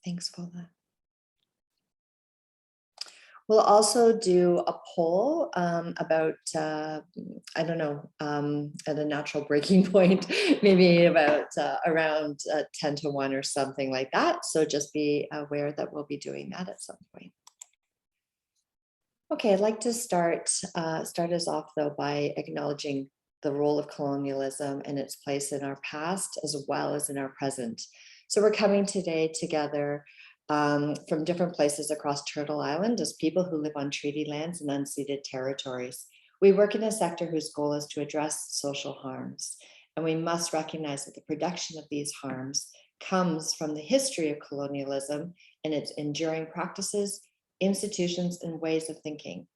Thanks, Paula. We'll also do a poll about, I don't know, at a natural breaking point, maybe about around 10 to 1 or something like that. So just be aware that we'll be doing that at some point. Okay, I'd like to start us off though by acknowledging the role of colonialism and its place in our past as well as in our present. So we're coming today together from different places across Turtle Island as people who live on treaty lands and unceded territories. We work in a sector whose goal is to address social harms, and we must recognize that the production of these harms comes from the history of colonialism and its enduring practices, institutions, and ways of thinking.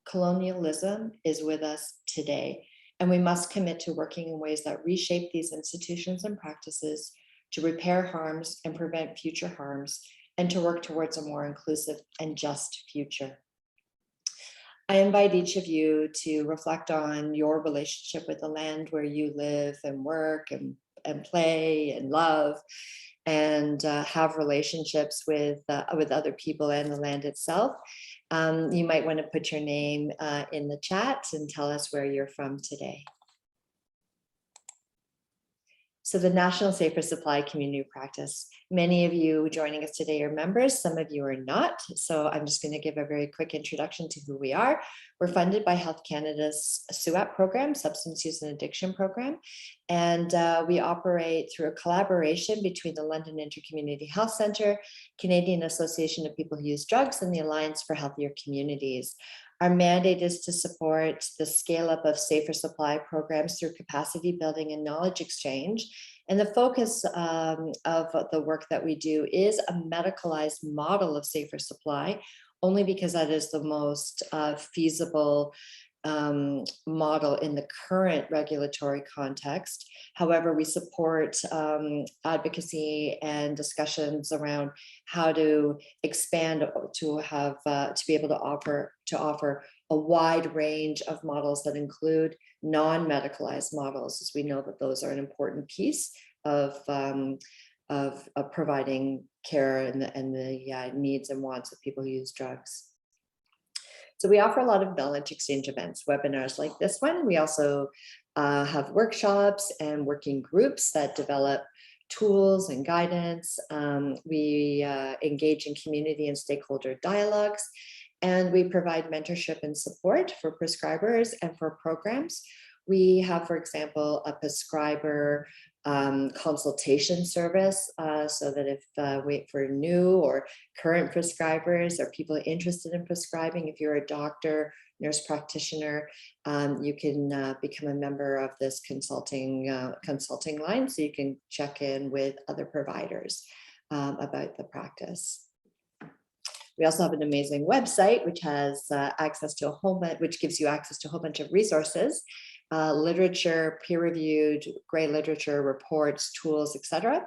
Colonialism is with us today, and we must commit to working in ways that reshape these institutions and practices to repair harms and prevent future harms, and to work towards a more inclusive and just future. I invite each of you to reflect on your relationship with the land where you live and work and play and love, and have relationships with other people and the land itself. You might want to put your name in the chat and tell us where you're from today. So the National Safer Supply Community Practice. Many of you joining us today are members, some of you are not. So I'm just going to give a very quick introduction to who we are. We're funded by Health Canada's SUAP program, Substance Use and Addiction program. And we operate through a collaboration between the London Intercommunity Health Centre, Canadian Association of People Who Use Drugs, and the Alliance for Healthier Communities. Our mandate is to support the scale up of safer supply programs through capacity building and knowledge exchange. And the focus of the work that we do is a medicalized model of safer supply, only because that is the most feasible model in the current regulatory context. However, we support advocacy and discussions around how to expand to have to be able to offer a wide range of models that include non-medicalized models, as we know that those are an important piece of providing care and the needs and wants of people who use drugs. So we offer a lot of knowledge exchange events, webinars like this one. We also have workshops and working groups that develop tools and guidance. We engage in community and stakeholder dialogues, and we provide mentorship and support for prescribers and for programs. We have, for example, a prescriber consultation service so that if for new or current prescribers or people interested in prescribing, if you're a doctor, nurse practitioner, you can become a member of this consulting line, so you can check in with other providers about the practice. We also have an amazing website which has access to which gives you access to a whole bunch of resources. Literature, peer-reviewed, gray literature, reports, tools, etc.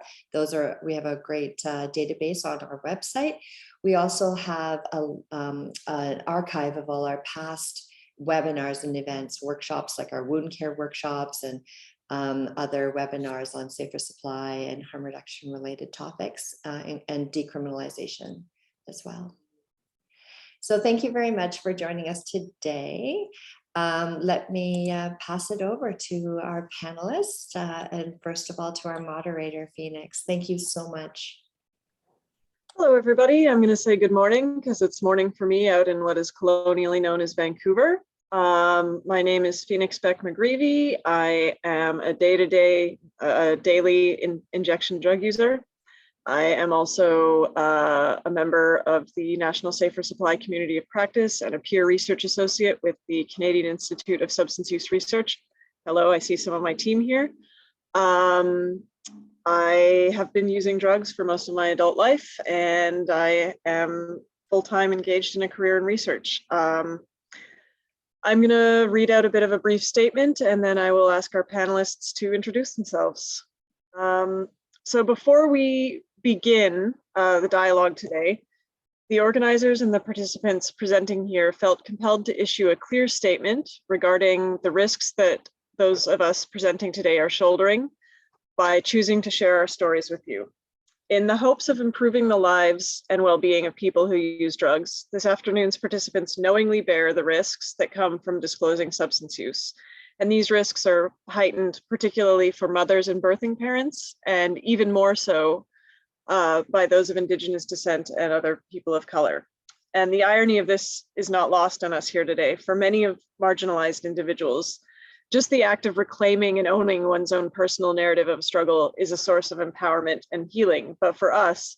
We have a great database on our website. We also have an archive of all our past webinars and events, workshops like our wound care workshops and other webinars on safer supply and harm reduction related topics and decriminalization as well. So thank you very much for joining us today. Let me pass it over to our panelists and first of all to our moderator, Phoenix. Thank you so much. Hello, everybody. I'm going to say good morning because it's morning for me out in what is colonially known as Vancouver. My name is Phoenix Beck-McGreevy. I am a daily injection drug user. I am also a member of the National Safer Supply Community of Practice and a peer research associate with the Canadian Institute of Substance Use Research. Hello, I see some of my team here. I have been using drugs for most of my adult life, and I am full-time engaged in a career in research. I'm going to read out a bit of a brief statement, and then I will ask our panelists to introduce themselves. So before we begin the dialogue today, the organizers and the participants presenting here felt compelled to issue a clear statement regarding the risks that those of us presenting today are shouldering by choosing to share our stories with you. In the hopes of improving the lives and well-being of people who use drugs, this afternoon's participants knowingly bear the risks that come from disclosing substance use. And these risks are heightened, particularly for mothers and birthing parents, and even more so by those of Indigenous descent and other people of color. And the irony of this is not lost on us here today. For many of marginalized individuals, just the act of reclaiming and owning one's own personal narrative of struggle is a source of empowerment and healing. But for us,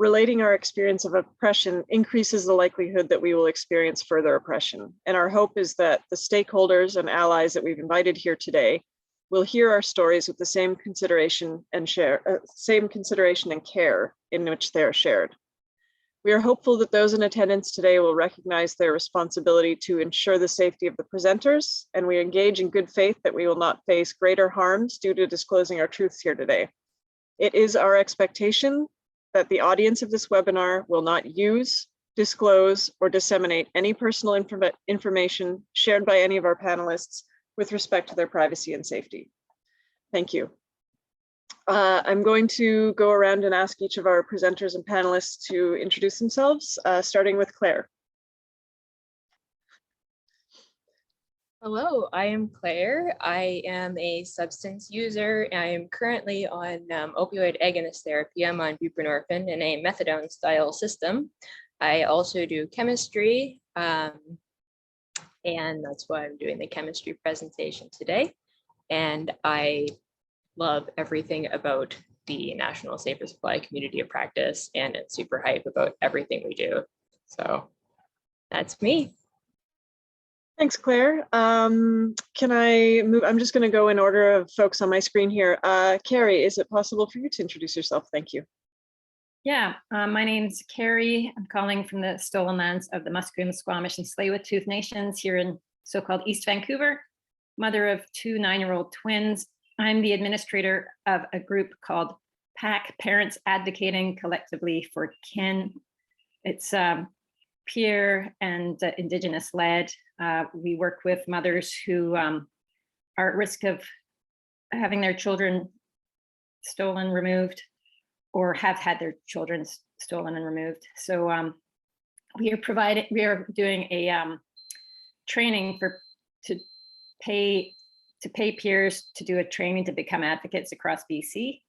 relating our experience of oppression increases the likelihood that we will experience further oppression. And our hope is that the stakeholders and allies that we've invited here today will hear our stories with the same consideration and care in which they are shared. We are hopeful that those in attendance today will recognize their responsibility to ensure the safety of the presenters, and we engage in good faith that we will not face greater harms due to disclosing our truths here today. It is our expectation that the audience of this webinar will not use, disclose, or disseminate any personal information shared by any of our panelists with respect to their privacy and safety. Thank you. I'm going to go around and ask each of our presenters and panelists to introduce themselves, starting with Claire. Hello, I am Claire. I am a substance user. I am currently on opioid agonist therapy. I'm on buprenorphine in a methadone style system. I also do chemistry, and that's why I'm doing the chemistry presentation today. And I love everything about the National Safer Supply community of practice, and it's super hype about everything we do. So that's me. Thanks, Claire. Can I move? I'm just going to go in order of folks on my screen here. Carrie, is it possible for you to introduce yourself? Thank you. Yeah, my name's Carrie. I'm calling from the stolen lands of the Musqueam, Squamish, and Tsleil-Waututh Nations here in so-called East Vancouver, mother of 2 9-year-old twins. I'm the administrator of a group called PAC, Parents Advocating Collectively for Kin. It's peer and Indigenous led. We work with mothers who are at risk of having their children stolen, removed, or have had their children stolen and removed. So we are doing a training to pay peers to do a training to become advocates across BC.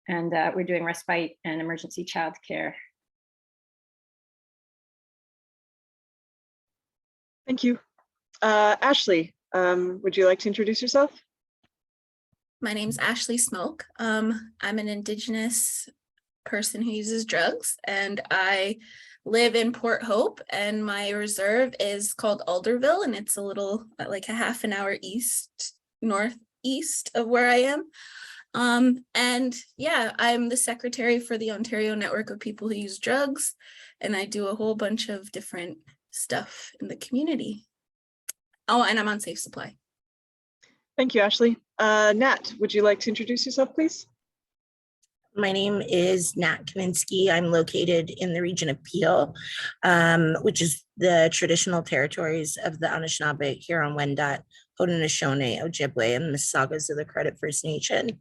And we're doing respite and emergency childcare. Thank you. Ashley, would you like to introduce yourself? My name's Ashley Smoke. I'm an Indigenous person who uses drugs, and I live in Port Hope, and my reserve is called Alderville, and it's a little like a half an hour northeast of where I am. And yeah, I'm the secretary for the Ontario Network of People Who Use Drugs, and I do a whole bunch of different stuff in the community. Oh, and I'm on Safe Supply. Thank you, Ashley. Nat, would you like to introduce yourself, please? My name is Nat Kaminsky. I'm located in the region of Peel, which is the traditional territories of the Anishinaabe, Huron-Wendat, Haudenosaunee, Ojibwe, and Mississaugas of the Credit First Nation.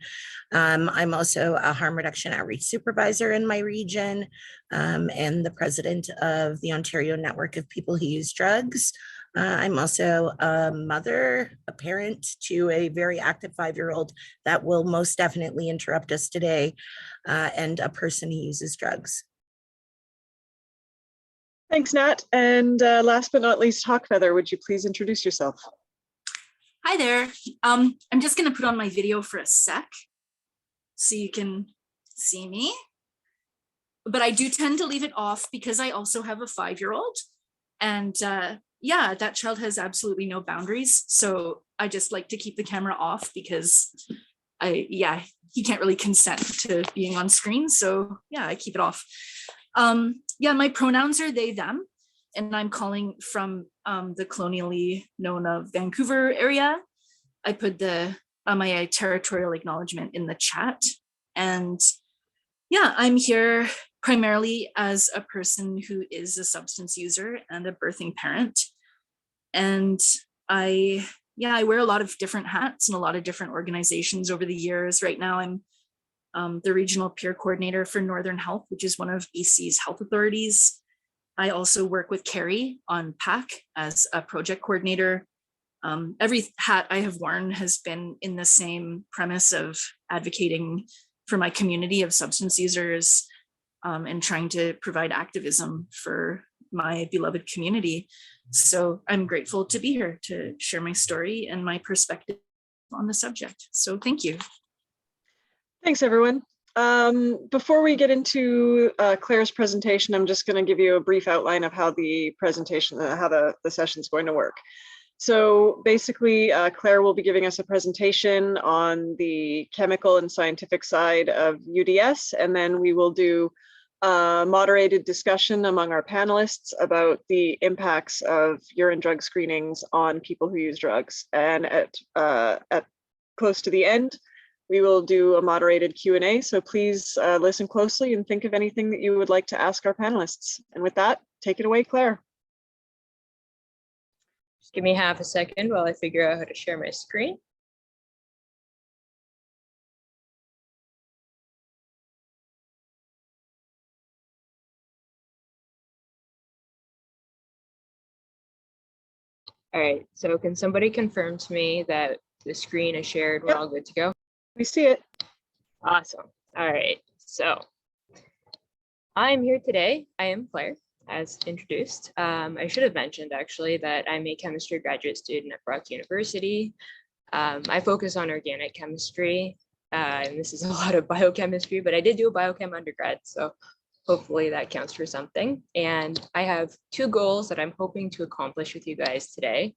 I'm also a harm reduction outreach supervisor in my region, and the president of the Ontario Network of People Who Use Drugs. I'm also a mother, a parent to a very active 5-year-old that will most definitely interrupt us today, and a person who uses drugs. Thanks, Nat. And last but not least, Hawkfeather, would you please introduce yourself? Hi there. I'm just going to put on my video for a sec so you can see me. But I do tend to leave it off because I also have a 5-year-old. And yeah, that child has absolutely no boundaries. So I just like to keep the camera off because he can't really consent to being on screen. So yeah, I keep it off. Yeah, my pronouns are they, them. And I'm calling from the colonially known of Vancouver area. I put my territorial acknowledgement in the chat. And yeah, I'm here primarily as a person who is a substance user and a birthing parent. And I wear a lot of different hats in a lot of different organizations over the years. Right now, I'm the regional peer coordinator for Northern Health, which is one of BC's health authorities. I also work with Carrie on PAC as a project coordinator. Every hat I have worn has been in the same premise of advocating for my community of substance users and trying to provide activism for my beloved community. So I'm grateful to be here to share my story and my perspective on the subject. So thank you. Thanks, everyone. Before we get into Claire's presentation, I'm just going to give you a brief outline of how the presentation, how the session is going to work. So basically, Claire will be giving us a presentation on the chemical and scientific side of UDS, and then we will do a moderated discussion among our panelists about the impacts of urine drug screenings on people who use drugs. And at close to the end, we will do a moderated Q&A, so please listen closely and think of anything that you would like to ask our panelists. And with that, take it away, Claire. Just give me half a second while I figure out how to share my screen. All right, so can somebody confirm to me that the screen is shared? We're Yep. all good to go? We see it. Awesome. All right, so I'm here today. I am Claire, as introduced. I should have mentioned actually that I'm a chemistry graduate student at Brock University. I focus on organic chemistry, and this is a lot of biochemistry, but I did do a biochem undergrad, so hopefully that counts for something. And I have two goals that I'm hoping to accomplish with you guys today.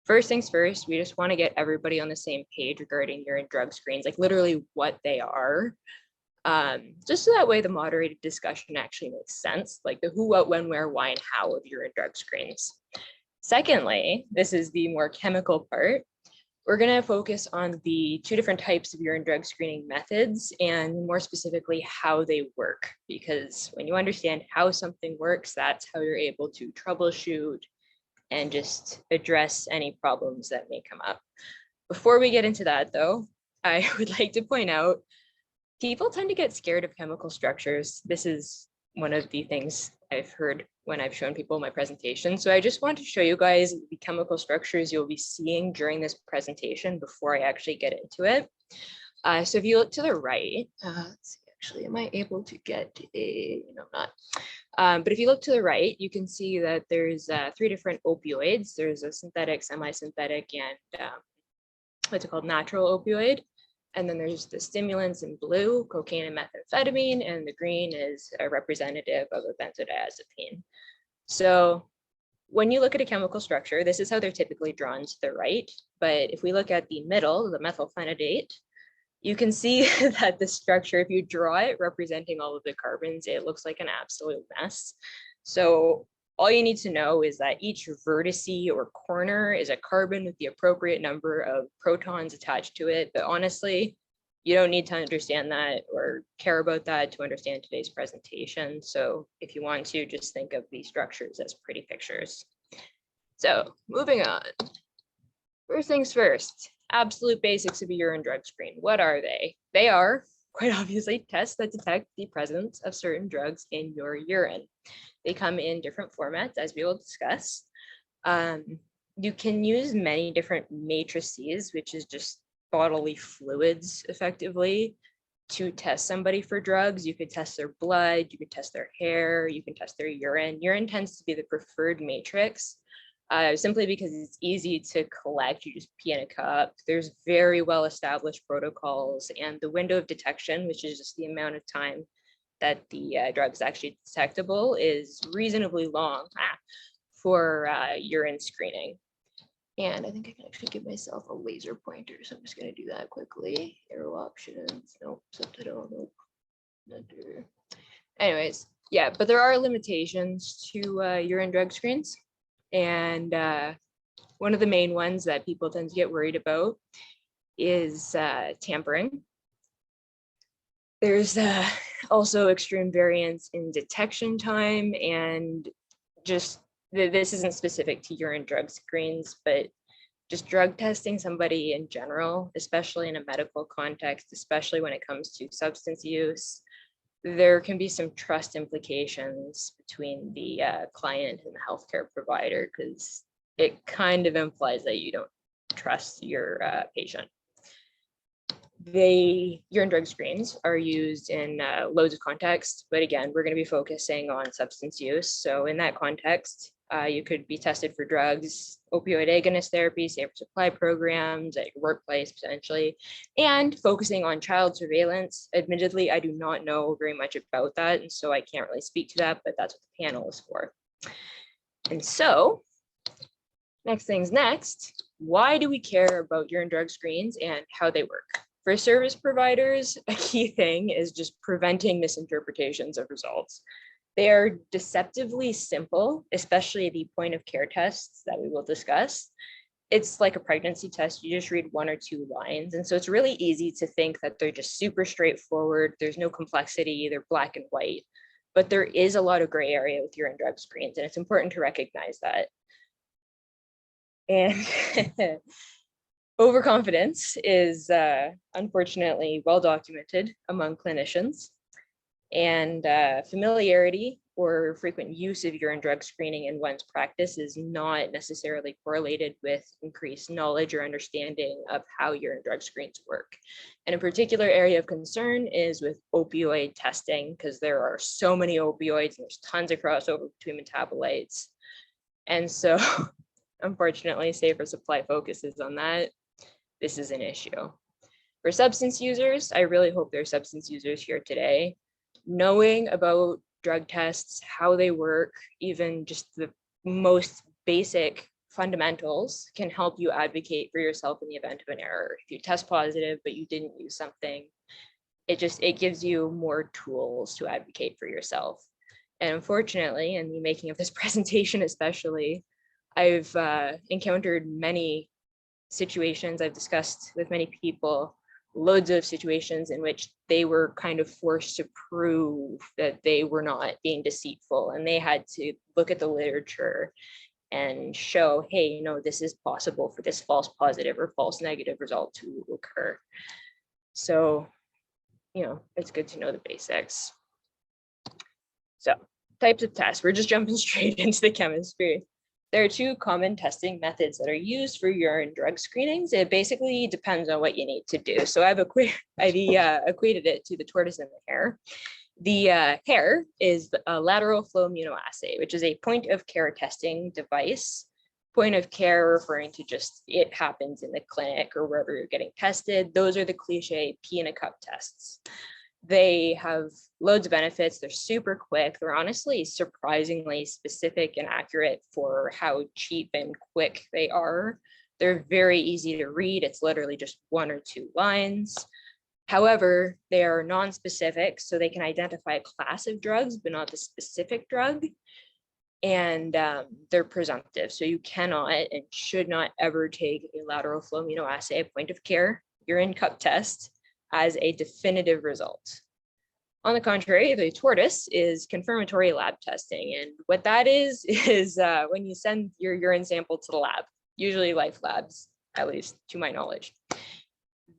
First things first, we just want to get everybody on the same page regarding urine drug screens, like literally what they are. Just so that way the moderated discussion actually makes sense, like the who, what, when, where, why, and how of urine drug screens. Secondly, this is the more chemical part. We're going to focus on the two different types of urine drug screening methods and more specifically how they work, because when you understand how something works, that's how you're able to troubleshoot and just address any problems that may come up. Before we get into that though, I would like to point out, people tend to get scared of chemical structures. This is one of the things I've heard when I've shown people my presentation. So I just want to show you guys the chemical structures you'll be seeing during this presentation before I actually get into it. So if you look to the right, let's see, actually, am I able to get a, no, I'm not. But if you look to the right, you can see that there's three different opioids. There's a synthetic, semi-synthetic, and what's it called, natural opioid. And then there's the stimulants in blue, cocaine and methamphetamine, and the green is a representative of a benzodiazepine. So when you look at a chemical structure, this is how they're typically drawn to the right. But if we look at the middle, the methylphenidate, you can see that the structure, if you draw it representing all of the carbons, it looks like an absolute mess. So all you need to know is that each vertice or corner is a carbon with the appropriate number of protons attached to it. But honestly, you don't need to understand that or care about that to understand today's presentation. So if you want to, just think of these structures as pretty pictures. So moving on. First things first, absolute basics of a urine drug screen. What are they? They are, quite obviously, tests that detect the presence of certain drugs in your urine. They come in different formats, as we will discuss. You can use many different matrices, which is just bodily fluids, effectively, to test somebody for drugs. You could test their blood, you could test their hair, you can test their urine. Urine tends to be the preferred matrix, simply because it's easy to collect. You just pee in a cup. There's very well-established protocols, and the window of detection, which is just the amount of time that the drug is actually detectable, is reasonably long for urine screening. And I think I can actually give myself a laser pointer, so I'm just going to do that quickly. Arrow options, nope, subtitle, nope. Enter. Anyways, yeah, but there are limitations to urine drug screens. And one of the main ones that people tend to get worried about is tampering. There's also extreme variance in detection time, and just this isn't specific to urine drug screens, but just drug testing somebody in general, especially in a medical context, especially when it comes to substance use, there can be some trust implications between the client and the healthcare provider, because it kind of implies that you don't trust your patient. Urine drug screens are used in loads of contexts, but again, we're going to be focusing on substance use. So in that context, you could be tested for drugs, opioid agonist therapy, safer supply programs at your workplace potentially, and focusing on child surveillance. Admittedly, I do not know very much about that, and so I can't really speak to that, but that's what the panel is for. And so, next things next, why do we care about urine drug screens and how they work? For service providers, a key thing is just preventing misinterpretations of results. They are deceptively simple, especially the point of care tests that we will discuss. It's like a pregnancy test. You just read 1 or 2 lines. And so it's really easy to think that they're just super straightforward. There's no complexity, they're black and white, but there is a lot of gray area with urine drug screens, and it's important to recognize that. And overconfidence is unfortunately well documented among clinicians, and familiarity or frequent use of urine drug screening in one's practice is not necessarily correlated with increased knowledge or understanding of how urine drug screens work. And a particular area of concern is with opioid testing, because there are so many opioids and there's tons of crossover between metabolites. And so unfortunately, safer supply focuses on that. This is an issue. For substance users, I really hope there are substance users here today. Knowing about drug tests, how they work, even just the most basic fundamentals can help you advocate for yourself in the event of an error. If you test positive, but you didn't use something, it gives you more tools to advocate for yourself. And unfortunately, in the making of this presentation especially, I've encountered many situations, I've discussed with many people, loads of situations in which they were kind of forced to prove that they were not being deceitful, and they had to look at the literature and show, hey, you know, this is possible for this false positive or false negative result to occur. So, you know, it's good to know the basics. So, types of tests, we're just jumping straight into the chemistry. There are 2 common testing methods that are used for urine drug screenings. It basically depends on what you need to do. So I've equated it to the tortoise and the hare. The hare is a lateral flow immunoassay, which is a point of care testing device. Point of care referring to just it happens in the clinic or wherever you're getting tested. Those are the cliche pee in a cup tests. They have loads of benefits. They're super quick. They're honestly surprisingly specific and accurate for how cheap and quick they are. They're very easy to read. It's literally just 1 or 2 lines. However, they are non-specific, so they can identify a class of drugs, but not the specific drug. And they're presumptive. So you cannot and should not ever take a lateral flow immunoassay, a point of care urine cup test, as a definitive result. On the contrary, the tortoise is confirmatory lab testing. And what that is when you send your urine sample to the lab, usually Life Labs, at least to my knowledge.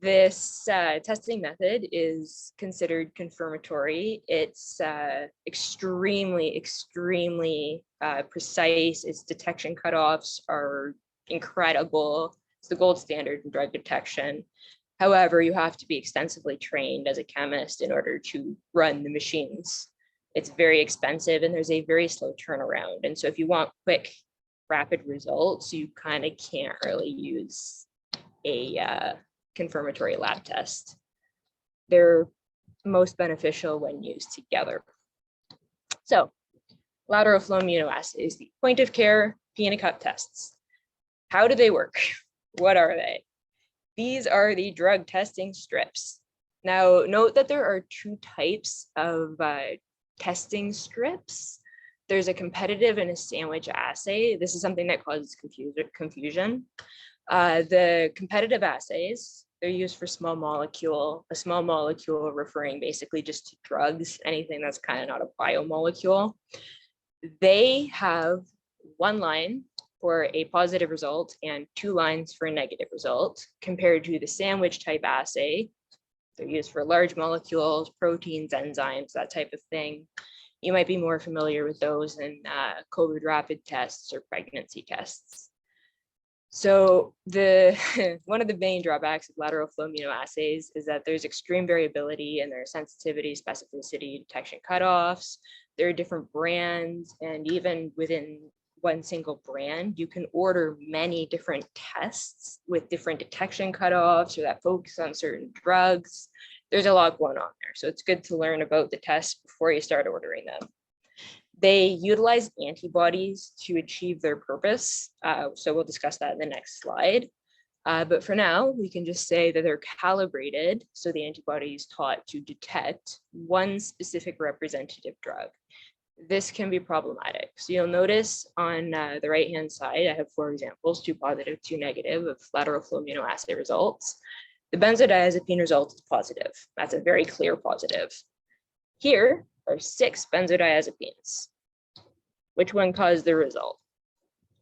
This testing method is considered confirmatory. It's extremely precise. Its detection cutoffs are incredible. It's the gold standard in drug detection. However, you have to be extensively trained as a chemist in order to run the machines. It's very expensive and there's a very slow turnaround. And so if you want quick, rapid results, you kind of can't really use a confirmatory lab test. They're most beneficial when used together. So lateral flow immunoassays, the point of care pee in a cup tests. How do they work? What are they? These are the drug testing strips. Now, note that there are 2 types of testing strips. There's a competitive and a sandwich assay. This is something that causes confusion. The competitive assays, they're used for small molecule, a small molecule referring basically just to drugs, anything that's kind of not a biomolecule. They have 1 line for a positive result and 2 lines for a negative result, compared to the sandwich type assay. They're used for large molecules, proteins, enzymes, that type of thing. You might be more familiar with those in COVID rapid tests or pregnancy tests. So one of the main drawbacks of lateral flow immunoassays is that there's extreme variability in their sensitivity, specificity, detection cutoffs. There are different brands, and even within one single brand, you can order many different tests with different detection cutoffs or that focus on certain drugs. There's a lot going on there. So it's good to learn about the tests before you start ordering them. They utilize antibodies to achieve their purpose. So we'll discuss that in the next slide. But for now, we can just say that they're calibrated. So the antibody is taught to detect one specific representative drug. This can be problematic. So you'll notice on the right-hand side, I have 4 examples, 2 positive, 2 negative of lateral flow immunoassay results. The benzodiazepine result is positive. That's a very clear positive. Here are 6 benzodiazepines. Which one caused the result?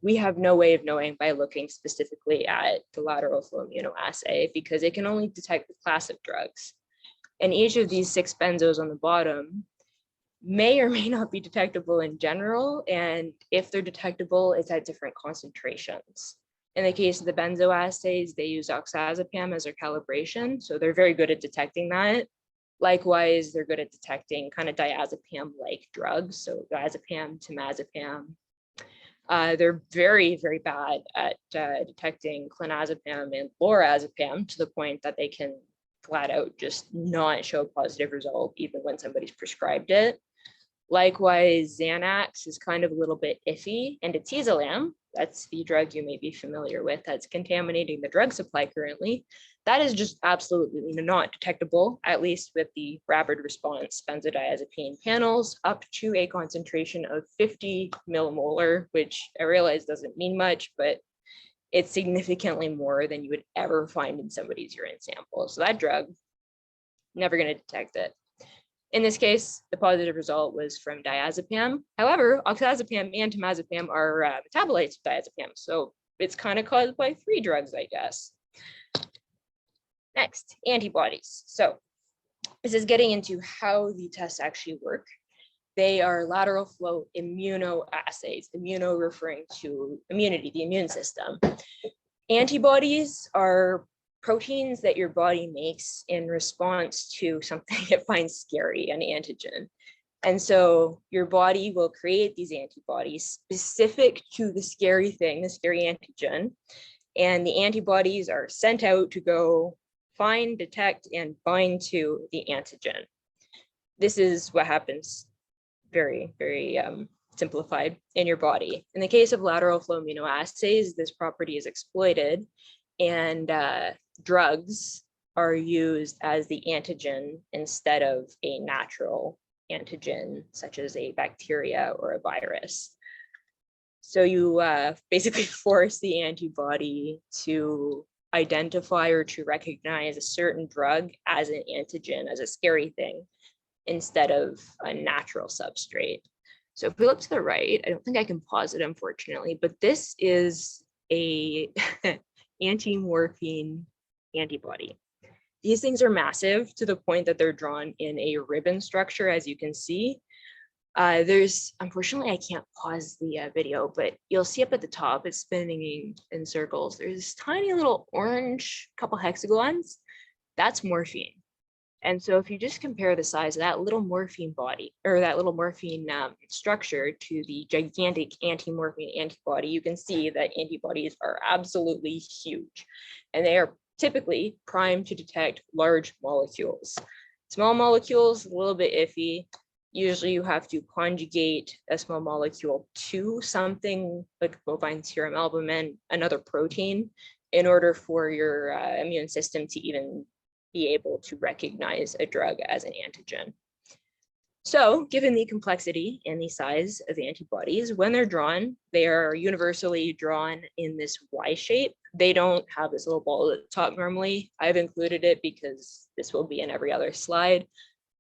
We have no way of knowing by looking specifically at the lateral flow immunoassay because it can only detect the class of drugs. And each of these 6 benzos on the bottom may or may not be detectable in general. And if they're detectable, it's at different concentrations. In the case of the benzo assays, they use oxazepam as their calibration. So they're very good at detecting that. Likewise, they're good at detecting kind of diazepam-like drugs. So diazepam, temazepam. They're very, very bad at detecting clonazepam and lorazepam to the point that they can flat out just not show a positive result even when somebody's prescribed it. Likewise, Xanax is kind of a little bit iffy, and Atizolam, that's the drug you may be familiar with that's contaminating the drug supply currently, that is just absolutely not detectable, at least with the rapid response benzodiazepine panels, up to a concentration of 50 millimolar, which I realize doesn't mean much, but it's significantly more than you would ever find in somebody's urine sample. So that drug, never going to detect it. In this case, the positive result was from diazepam. However, oxazepam and temazepam are metabolites of diazepam. So it's kind of caused by 3 drugs, I guess. Next, antibodies. So this is getting into how the tests actually work. They are lateral flow immunoassays, immuno referring to immunity, the immune system. Antibodies are proteins that your body makes in response to something it finds scary, an antigen. And so your body will create these antibodies specific to the scary thing, the scary antigen. And the antibodies are sent out to go find, detect, and bind to the antigen. This is what happens very, very simplified in your body. In the case of lateral flow immunoassays, this property is exploited, and drugs are used as the antigen instead of a natural antigen, such as a bacteria or a virus. So you basically force the antibody to identify or to recognize a certain drug as an antigen, as a scary thing, instead of a natural substrate. So if we look to the right, I don't think I can pause it, unfortunately, but this is a anti-morphine antibody. These things are massive to the point that they're drawn in a ribbon structure, as you can see. Unfortunately, I can't pause the video, but you'll see up at the top, it's spinning in circles. There's this tiny little orange couple hexagons. That's morphine. And so if you just compare the size of that little morphine body, or that little morphine structure, to the gigantic anti-morphine antibody, you can see that antibodies are absolutely huge. And they are typically primed to detect large molecules. Small molecules, a little bit iffy. Usually you have to conjugate a small molecule to something like bovine serum albumin, another protein, in order for your immune system to even be able to recognize a drug as an antigen. So given the complexity and the size of antibodies, when they're drawn, they are universally drawn in this Y shape. They don't have this little ball at the top normally. I've included it because this will be in every other slide.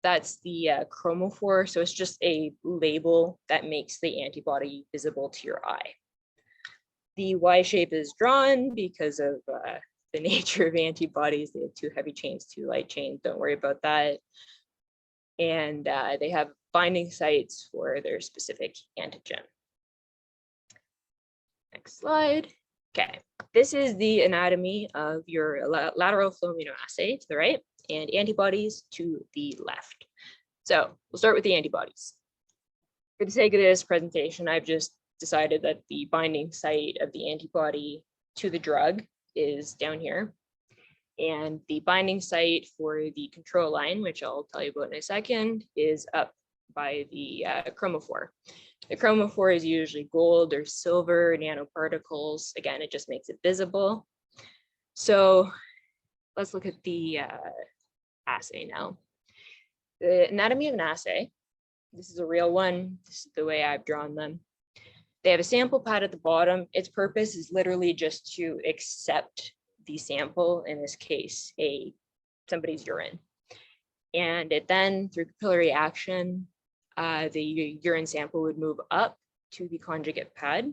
That's the chromophore. So it's just a label that makes the antibody visible to your eye. The Y shape is drawn because of the nature of antibodies. They have 2 heavy chains, 2 light chains. Don't worry about that. And they have binding sites for their specific antigen. Next slide. Okay, this is the anatomy of your lateral flow immunoassay to the right and antibodies to the left. So we'll start with the antibodies. For the sake of this presentation, I've just decided that the binding site of the antibody to the drug is down here. And the binding site for the control line, which I'll tell you about in a second, is up by the chromophore. The chromophore is usually gold or silver nanoparticles. Again, it just makes it visible. So let's look at the assay now. The anatomy of an assay, this is a real one. This is the way I've drawn them. They have a sample pad at the bottom. Its purpose is literally just to accept the sample, in this case, somebody's urine. And it then, through capillary action, the urine sample would move up to the conjugate pad.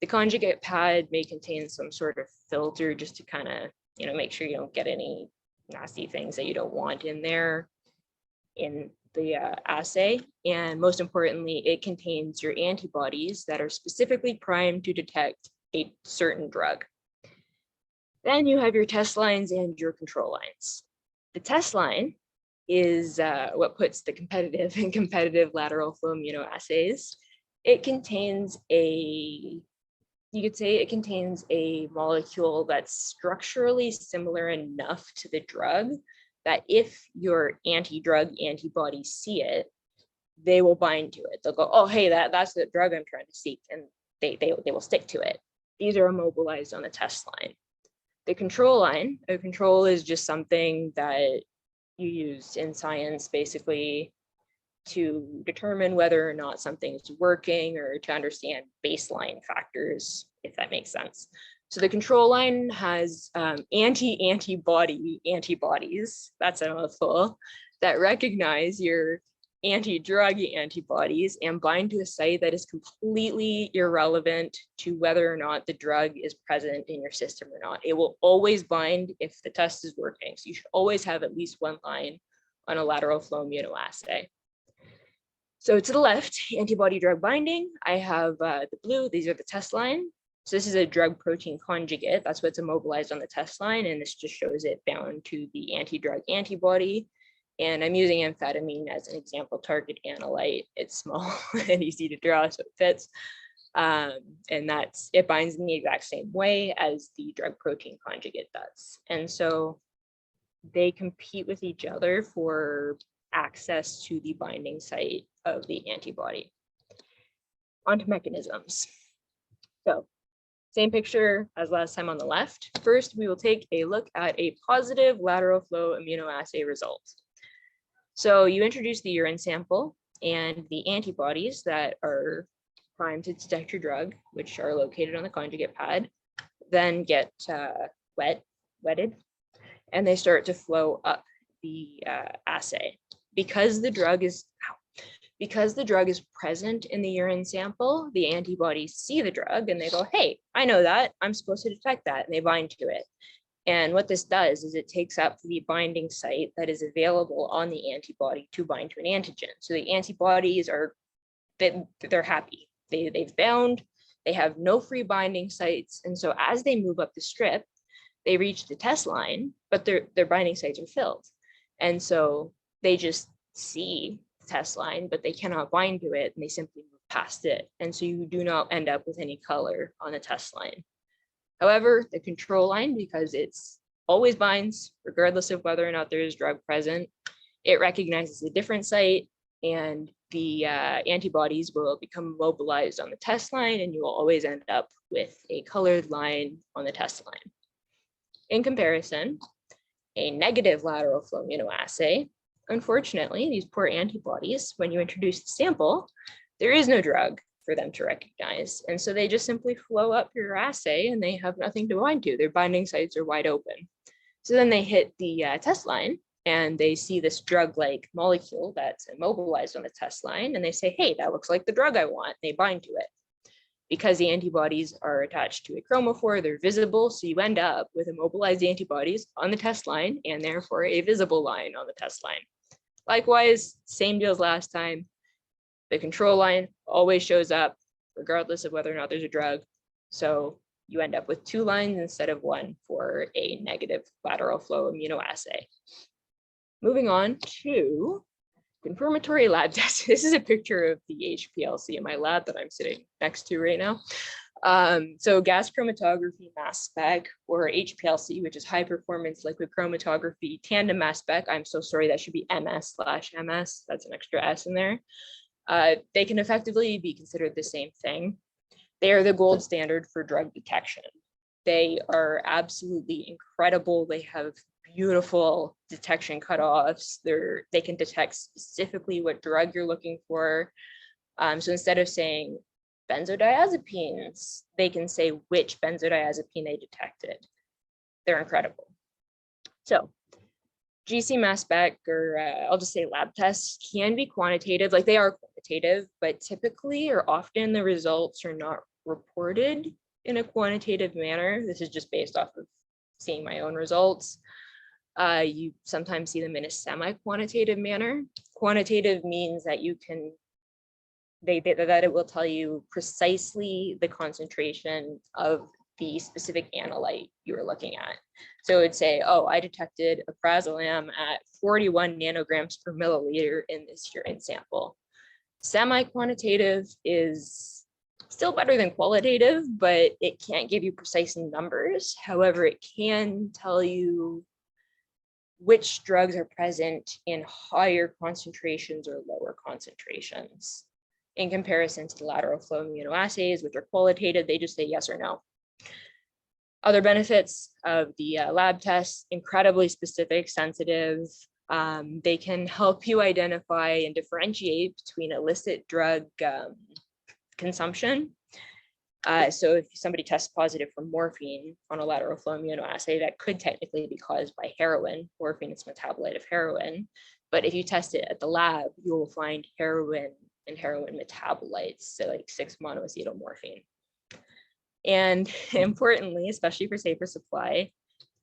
The conjugate pad may contain some sort of filter just to kind of, make sure you don't get any nasty things that you don't want in there in the assay. And most importantly, it contains your antibodies that are specifically primed to detect a certain drug. Then you have your test lines and your control lines. The test line is what puts the competitive lateral flow immunoassays. It contains you could say it contains a molecule that's structurally similar enough to the drug that if your anti-drug antibodies see it, they will bind to it. They'll go, oh, hey, that's the drug I'm trying to seek, and they will stick to it. These are immobilized on the test line. The control line, a control is just something that you use in science basically to determine whether or not something is working or to understand baseline factors, if that makes sense. So the control line has antibodies, that's a mouthful, that recognize your anti-drug antibodies and bind to a site that is completely irrelevant to whether or not the drug is present in your system or not. It will always bind if the test is working. So you should always have at least one line on a lateral flow immunoassay. So to the left, antibody drug binding, I have the blue, these are the test line. So this is a drug protein conjugate. That's what's immobilized on the test line. And this just shows it bound to the anti-drug antibody. And I'm using amphetamine as an example target analyte. It's small and easy to draw, so it fits. And it binds in the exact same way as the drug protein conjugate does. And so they compete with each other for access to the binding site of the antibody. On to mechanisms. So same picture as last time on the left. First, we will take a look at a positive lateral flow immunoassay result. So you introduce the urine sample and the antibodies that are primed to detect your drug, which are located on the conjugate pad, then get wetted, and they start to flow up the assay. Because the drug is present in the urine sample, the antibodies see the drug and they go, hey, I know that, I'm supposed to detect that, and they bind to it. And what this does is it takes up the binding site that is available on the antibody to bind to an antigen. So the antibodies they're happy. They've bound, they have no free binding sites. And so as they move up the strip, they reach the test line, but their binding sites are filled. And so they just see the test line, but they cannot bind to it, and they simply move past it. And so you do not end up with any color on the test line. However, the control line, because it's always binds, regardless of whether or not there is drug present, it recognizes a different site, and the antibodies will become mobilized on the test line, and you will always end up with a colored line on the test line. In comparison, a negative lateral flow immunoassay, unfortunately, these poor antibodies, when you introduce the sample, there is no drug for them to recognize. And so they just simply flow up your assay and they have nothing to bind to. Their binding sites are wide open. So then they hit the test line and they see this drug-like molecule that's immobilized on the test line, and they say, hey, that looks like the drug I want. They bind to it. Because the antibodies are attached to a chromophore, they're visible, so you end up with immobilized antibodies on the test line and therefore a visible line on the test line. Likewise, same deal as last time. The control line always shows up regardless of whether or not there's a drug. So you end up with 2 lines instead of 1 for a negative lateral flow immunoassay. Moving on to confirmatory lab tests. This is a picture of the HPLC in my lab that I'm sitting next to right now. So gas chromatography mass spec, or HPLC, which is high performance liquid chromatography tandem mass spec. I'm so sorry, that should be MS/MS. That's an extra S in there. They can effectively be considered the same thing. They are the gold standard for drug detection. They are absolutely incredible. They have beautiful detection cutoffs. They can detect specifically what drug you're looking for. So instead of saying benzodiazepines, they can say which benzodiazepine they detected. They're incredible. So GC mass spec, or I'll just say lab tests, can be quantitative, like they are quantitative, but typically or often the results are not reported in a quantitative manner. This is just based off of seeing my own results. You sometimes see them in a semi-quantitative manner. Quantitative means that you can, that it will tell you precisely the concentration of the specific analyte you were looking at. So it would say, oh, I detected aprazolam at 41 nanograms per milliliter in this urine sample. Semi-quantitative is still better than qualitative, but it can't give you precise numbers. However, it can tell you which drugs are present in higher concentrations or lower concentrations. In comparison to the lateral flow immunoassays, which are qualitative, they just say yes or no. Other benefits of the lab tests: incredibly specific, sensitive. They can help you identify and differentiate between illicit drug consumption. So if somebody tests positive for morphine on a lateral flow immunoassay, that could technically be caused by heroin. Morphine is a metabolite of heroin. But if you test it at the lab, you will find heroin and heroin metabolites, so like 6-monoacetylmorphine. And importantly, especially for safer supply,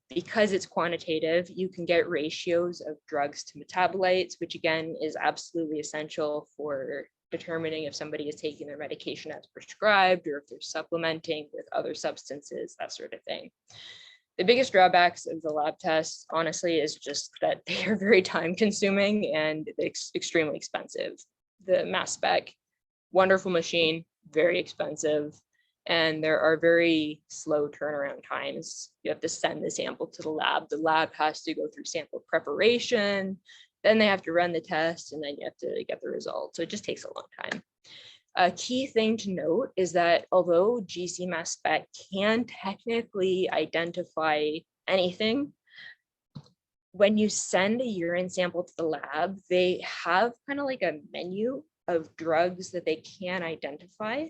because it's quantitative, you can get ratios of drugs to metabolites, which again is absolutely essential for determining if somebody is taking their medication as prescribed or if they're supplementing with other substances, that sort of thing. The biggest drawbacks of the lab tests, honestly, is just that they are very time consuming and extremely expensive. The mass spec, wonderful machine, very expensive. And there are very slow turnaround times. You have to send the sample to the lab. The lab has to go through sample preparation, then they have to run the test, and then you have to get the results. So it just takes a long time. A key thing to note is that although GC mass spec can technically identify anything, when you send a urine sample to the lab, they have kind of like a menu of drugs that they can identify.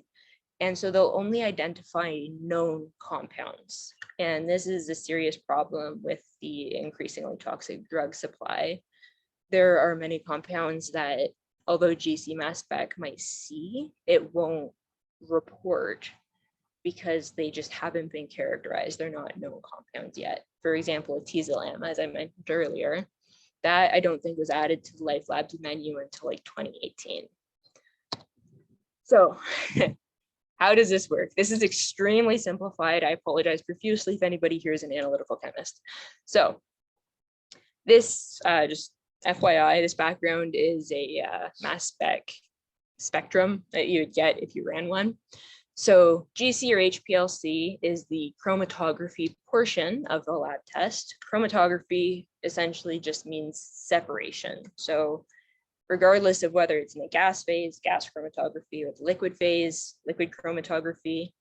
And so they'll only identify known compounds. And this is a serious problem with the increasingly toxic drug supply. There are many compounds that, although GC mass spec might see, it won't report because they just haven't been characterized. They're not known compounds yet. For example, Atezolam, as I mentioned earlier, that I don't think was added to the Life Labs menu until like 2018. So how does this work? This is extremely simplified. I apologize profusely if anybody here is an analytical chemist. So this, just FYI, this background is a mass spec spectrum that you would get if you ran one. So GC or HPLC is the chromatography portion of the lab test. Chromatography essentially just means separation. So regardless of whether it's in the gas phase, gas chromatography, or the liquid phase, liquid chromatography,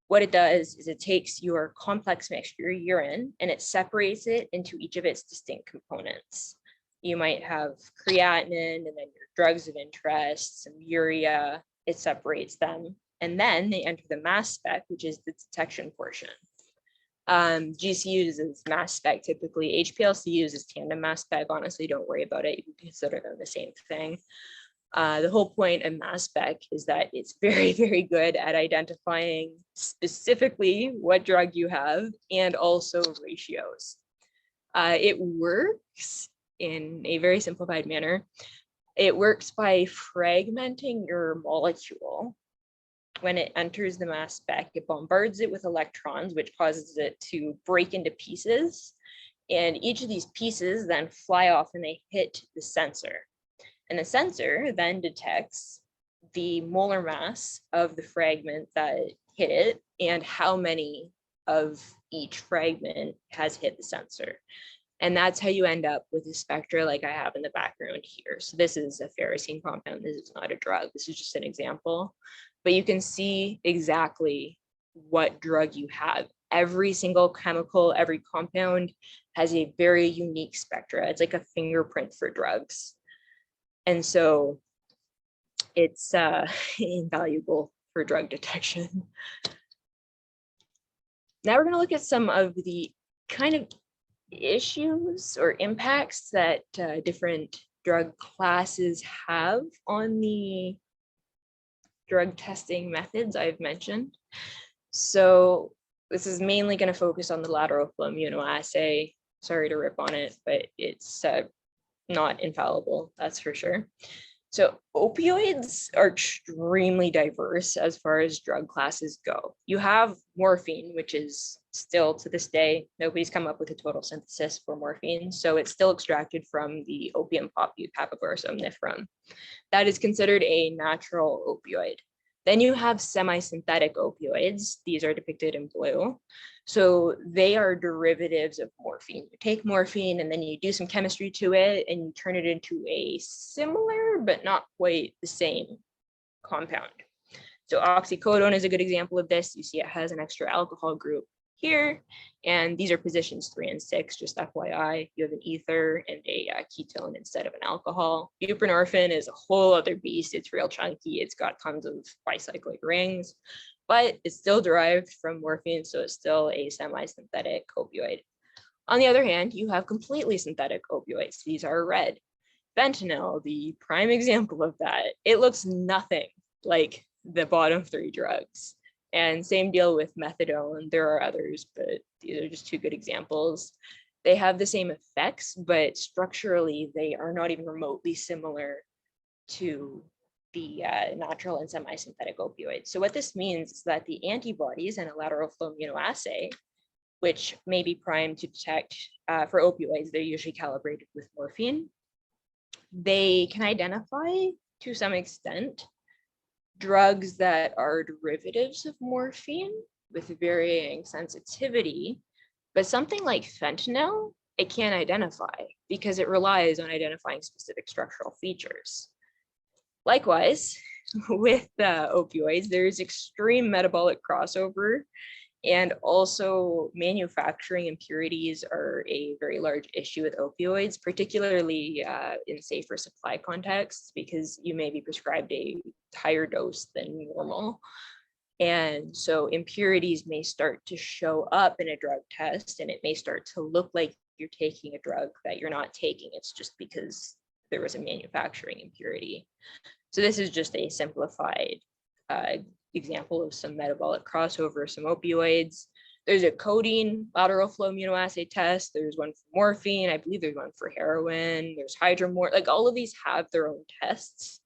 what it does is it takes your complex mixture, urine, and it separates it into each of its distinct components. You might have creatinine and then your drugs of interest, some urea, it separates them. And then they enter the mass spec, which is the detection portion. GC uses mass spec typically. HPLC uses tandem mass spec. Honestly, don't worry about it. You can consider them the same thing. The whole point of mass spec is that it's very, very good at identifying specifically what drug you have and also ratios. It works in a very simplified manner. It works by fragmenting your molecule. When it enters the mass spec, it bombards it with electrons, which causes it to break into pieces. And each of these pieces then fly off and they hit the sensor. And the sensor then detects the molar mass of the fragment that hit it and how many of each fragment has hit the sensor. And that's how you end up with a spectra like I have in the background here. So this is a ferrocene compound. This is not a drug. This is just an example. But you can see exactly what drug you have. Every single chemical, every compound has a very unique spectra. It's like a fingerprint for drugs. And so it's invaluable for drug detection. Now we're going to look at some of the kind of issues or impacts that different drug classes have on the drug testing methods I've mentioned. So this is mainly going to focus on the lateral flow immunoassay. Sorry to rip on it, but it's not infallible, that's for sure. So opioids are extremely diverse as far as drug classes go. You have morphine, which is still to this day, nobody's come up with a total synthesis for morphine. So it's still extracted from the opium poppy, Papaver somnifera. That is considered a natural opioid. Then you have semi-synthetic opioids. These are depicted in blue. So they are derivatives of morphine. You take morphine and then you do some chemistry to it and you turn it into a similar, but not quite the same compound. So oxycodone is a good example of this. You see it has an extra alcohol group here, and these are positions 3 and 6, just FYI. You have an ether and a ketone instead of an alcohol. Buprenorphine is a whole other beast. It's real chunky. It's got tons of bicyclic rings, but it's still derived from morphine, so it's still a semi-synthetic opioid. On the other hand, you have completely synthetic opioids. These are red. Fentanyl, the prime example of that, it looks nothing like the bottom 3 drugs. And same deal with methadone. There are others, but these are just 2 good examples. They have the same effects, but structurally, they are not even remotely similar to the natural and semi-synthetic opioids. So what this means is that the antibodies in a lateral flow immunoassay, which may be primed to detect for opioids, they're usually calibrated with morphine. They can identify, to some extent, drugs that are derivatives of morphine with varying sensitivity, but something like fentanyl, it can't identify because it relies on identifying specific structural features. Likewise, with opioids, there's extreme metabolic crossover, and also manufacturing impurities are a very large issue with opioids, particularly in safer supply contexts, because you may be prescribed a higher dose than normal. And so impurities may start to show up in a drug test, and it may start to look like you're taking a drug that you're not taking. It's just because there was a manufacturing impurity. So this is just a simplified example of some metabolic crossover, some opioids. There's a codeine lateral flow immunoassay test. There's one for morphine. I believe there's one for heroin. There's hydromorphine. Like all of these have their own tests.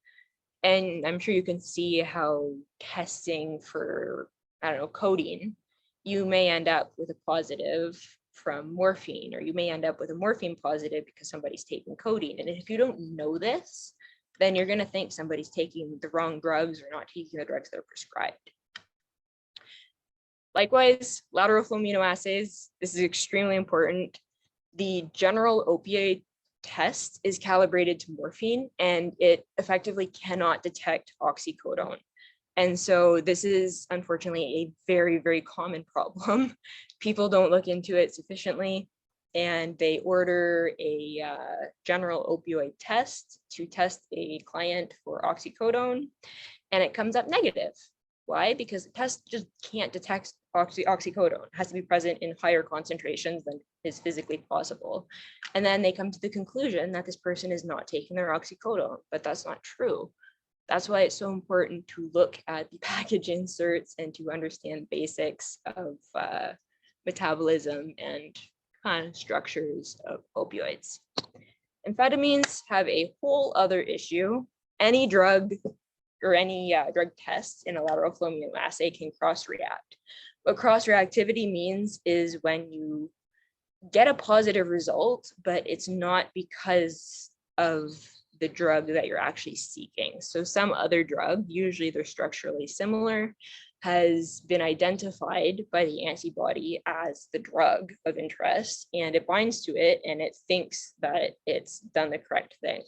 And I'm sure you can see how testing for, I don't know, codeine, you may end up with a positive from morphine, or you may end up with a morphine positive because somebody's taking codeine. And if you don't know this, then you're going to think somebody's taking the wrong drugs or not taking the drugs that are prescribed. Likewise, lateral flow immunoassays, this is extremely important. The general opioid test is calibrated to morphine, and it effectively cannot detect oxycodone. And so this is unfortunately a very, very common problem. People don't look into it sufficiently, and they order a general opioid test to test a client for oxycodone, and it comes up negative. Why? Because the test just can't detect oxycodone has to be present in higher concentrations than is physically possible. And then they come to the conclusion that this person is not taking their oxycodone, but that's not true. That's why it's so important to look at the package inserts and to understand basics of metabolism and kind of structures of opioids. Amphetamines have a whole other issue. Any drug or any drug tests in a lateral flow immunoassay can cross-react. What cross-reactivity means is when you get a positive result, but it's not because of the drug that you're actually seeking. So some other drug, usually they're structurally similar, has been identified by the antibody as the drug of interest, and it binds to it and it thinks that it's done the correct thing.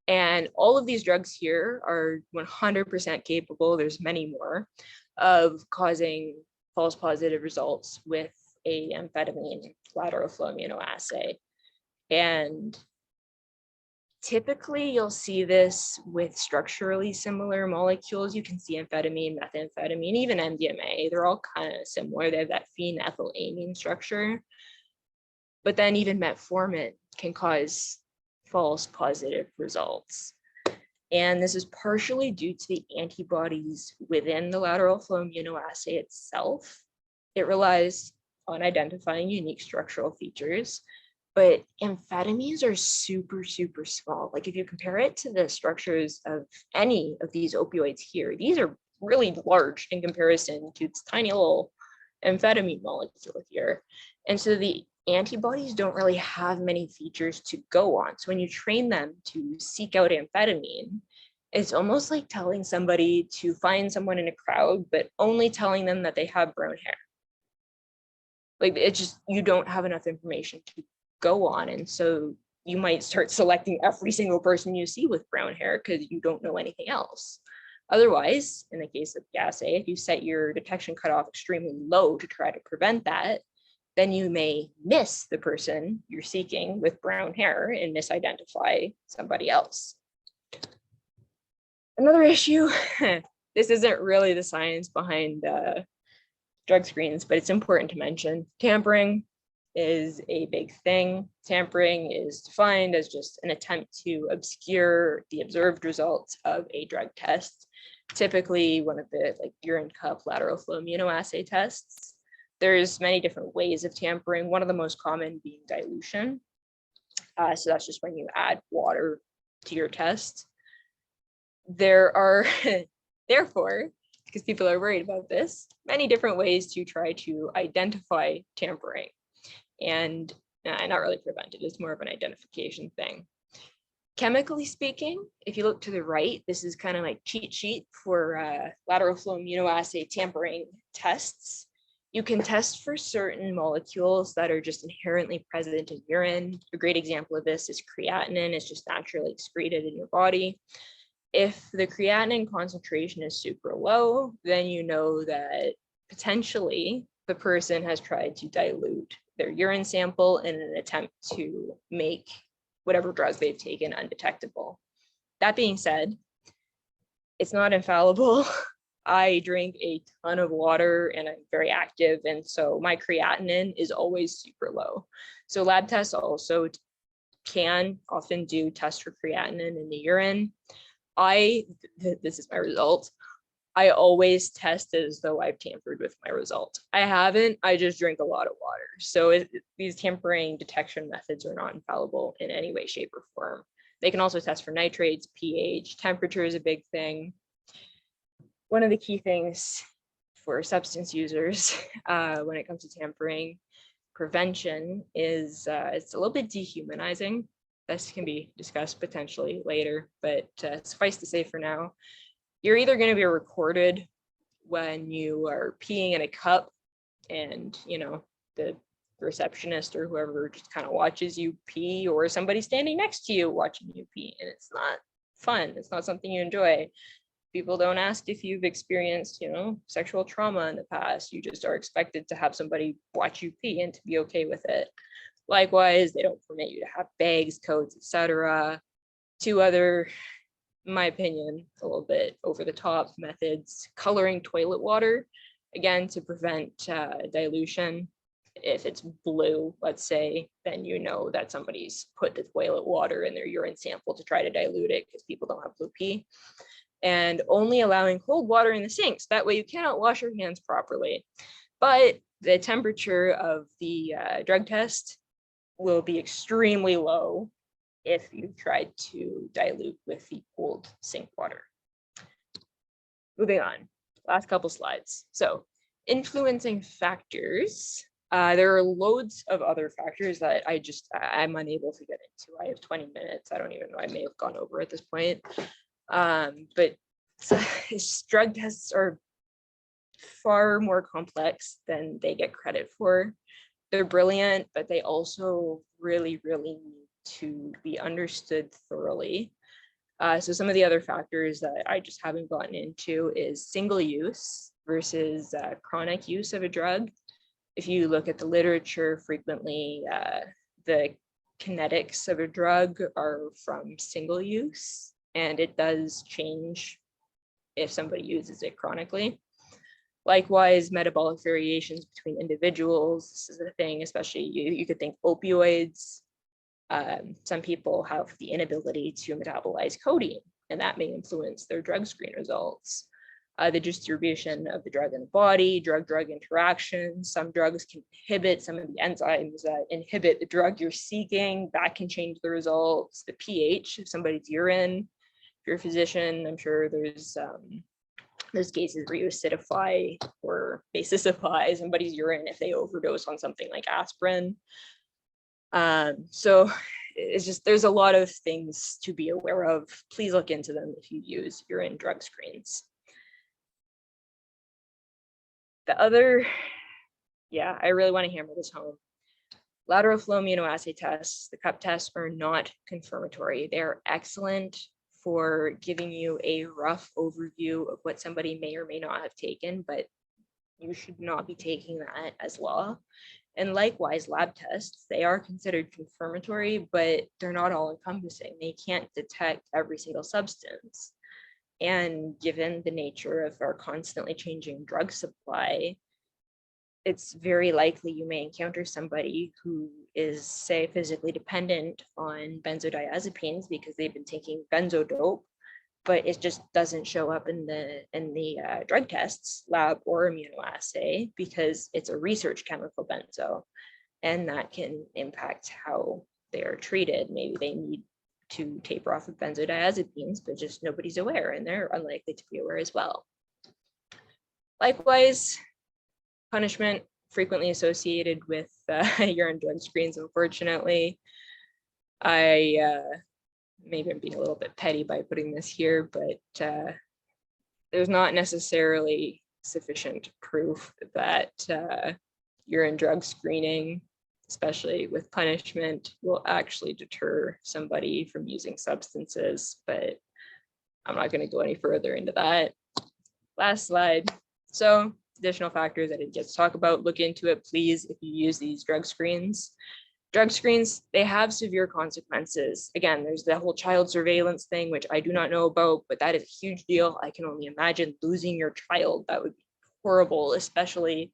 And all of these drugs here are 100% capable, there's many more, of causing false positive results with a amphetamine lateral flow immunoassay. And typically you'll see this with structurally similar molecules. You can see amphetamine, methamphetamine, even MDMA, they're all kind of similar. They have that phenethylamine structure. But then even metformin can cause false positive results. And this is partially due to the antibodies within the lateral flow immunoassay itself. It relies on identifying unique structural features, but amphetamines are super, super small. Like if you compare it to the structures of any of these opioids here, these are really large in comparison to this tiny little amphetamine molecule here. And so the antibodies don't really have many features to go on. So when you train them to seek out amphetamine, it's almost like telling somebody to find someone in a crowd, but only telling them that they have brown hair. Like it's just, you don't have enough information to go on. And so you might start selecting every single person you see with brown hair because you don't know anything else. Otherwise, in the case of the assay, if you set your detection cutoff extremely low to try to prevent that, then you may miss the person you're seeking with brown hair and misidentify somebody else. Another issue, this isn't really the science behind drug screens, but it's important to mention. Tampering is a big thing. Tampering is defined as just an attempt to obscure the observed results of a drug test, typically one of the urine cup lateral flow immunoassay tests. There's many different ways of tampering, one of the most common being dilution. So that's just when you add water to your test. There are, therefore, because people are worried about this, many different ways to try to identify tampering. And not really prevent it, it's more of an identification thing. Chemically speaking, if you look to the right, this is kind of like cheat sheet for lateral flow immunoassay tampering tests. You can test for certain molecules that are just inherently present in urine. A great example of this is creatinine. It's just naturally excreted in your body. If the creatinine concentration is super low, then you know that potentially the person has tried to dilute their urine sample in an attempt to make whatever drug they've taken undetectable. That being said, it's not infallible. I drink a ton of water and I'm very active, and so my creatinine is always super low. So lab tests also can often do tests for creatinine in the urine. This is my result. I always test as though I've tampered with my result. I haven't, I just drink a lot of water. So these tampering detection methods are not infallible in any way, shape, or form. They can also test for nitrates, pH, temperature is a big thing. One of the key things for substance users when it comes to tampering prevention is it's a little bit dehumanizing. This can be discussed potentially later, but suffice to say for now, you're either going to be recorded when you are peeing in a cup and, you know, the receptionist or whoever just kind of watches you pee, or somebody standing next to you watching you pee, and it's not fun. It's not something you enjoy. People don't ask if you've experienced, you know, sexual trauma in the past. You just are expected to have somebody watch you pee and to be okay with it. Likewise, they don't permit you to have bags, coats, etc. Two other, in my opinion, a little bit over the top methods: coloring toilet water. again, to prevent dilution. If it's blue, let's say, then you know that somebody's put the toilet water in their urine sample to try to dilute it because people don't have blue pee. And only allowing cold water in the sinks. That way you cannot wash your hands properly. But the temperature of the drug test will be extremely low if you tried to dilute with the cold sink water. Moving on, last couple slides. So influencing factors. There are loads of other factors that I'm unable to get into. I have 20 minutes. I don't even know, I may have gone over at this point. But drug tests are far more complex than they get credit for. They're brilliant, but they also really, really need to be understood thoroughly. So some of the other factors that I just haven't gotten into is single use versus chronic use of a drug. If you look at the literature, frequently the kinetics of a drug are from single use, and it does change if somebody uses it chronically. Likewise, metabolic variations between individuals. This is a thing, especially you could think opioids. Some people have the inability to metabolize codeine, and that may influence their drug screen results. The distribution of the drug in the body, drug-drug interactions. Some drugs can inhibit some of the enzymes that inhibit the drug you're seeking. That can change the results. The pH of somebody's urine. If you're a physician, I'm sure there's cases where you acidify or basicify somebody's urine if they overdose on something like aspirin. So it's just, there's a lot of things to be aware of. Please look into them if you use urine drug screens. The other, I really want to hammer this home. Lateral flow immunoassay tests, the cup tests, are not confirmatory. They're excellent for giving you a rough overview of what somebody may or may not have taken, but you should not be taking that as law. And likewise, lab tests, they are considered confirmatory, but they're not all encompassing. They can't detect every single substance. And given the nature of our constantly changing drug supply, it's very likely you may encounter somebody who is, say, physically dependent on benzodiazepines because they've been taking benzodope, but it just doesn't show up in the drug tests lab or immunoassay because it's a research chemical benzo, and that can impact how they are treated. Maybe they need to taper off of benzodiazepines, but just nobody's aware, and they're unlikely to be aware as well. Likewise, punishment frequently associated with urine drug screens, unfortunately. Maybe I'm being a little bit petty by putting this here, but there's not necessarily sufficient proof that urine drug screening, especially with punishment, will actually deter somebody from using substances, but I'm not going to go any further into that. Last slide. So additional factors I didn't get to talk about, look into it, please, if you use these drug screens. Drug screens, they have severe consequences. Again, there's the whole child surveillance thing, which I do not know about, but that is a huge deal. I can only imagine losing your child. That would be horrible, especially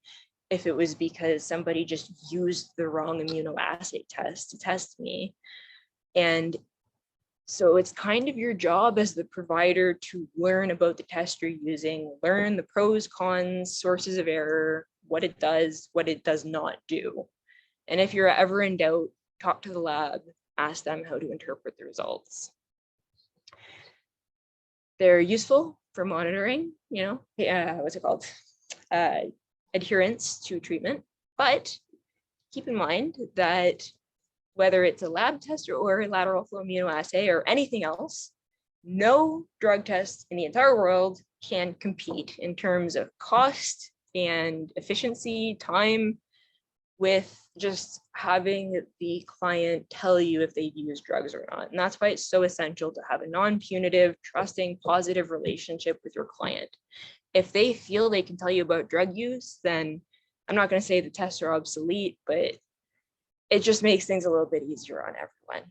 if it was because somebody just used the wrong immunoassay test to test me. And so it's kind of your job as the provider to learn about the test you're using, learn the pros, cons, sources of error, what it does not do. And if you're ever in doubt, talk to the lab, ask them how to interpret the results. They're useful for monitoring, adherence to treatment, but keep in mind that whether it's a lab test or a lateral flow immunoassay or anything else, no drug test in the entire world can compete in terms of cost and efficiency, time, with just having the client tell you if they've used drugs or not. And that's why it's so essential to have a non-punitive, trusting, positive relationship with your client. If they feel they can tell you about drug use, then I'm not going to say the tests are obsolete, but it just makes things a little bit easier on everyone.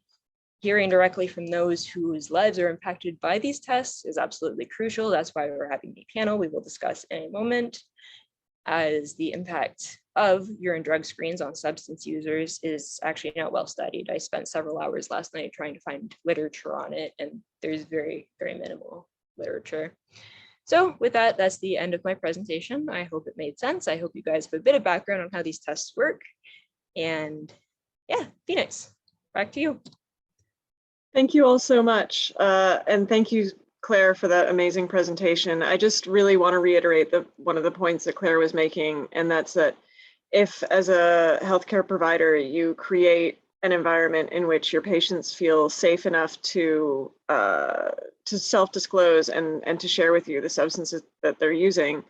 Hearing directly from those whose lives are impacted by these tests is absolutely crucial. That's why we're having the panel we will discuss in a moment. as the impact of urine drug screens on substance users is actually not well studied. I spent several hours last night trying to find literature on it, and there's very, very minimal literature. So with that, that's the end of my presentation. I hope it made sense. I hope you guys have a bit of background on how these tests work. And yeah, Phoenix, back to you. Thank you all so much. And thank you, Claire, for that amazing presentation. I just really want to reiterate one of the points that Claire was making, and that's that if, as a healthcare provider, you create an environment in which your patients feel safe enough to self-disclose and to share with you the substances that they're using,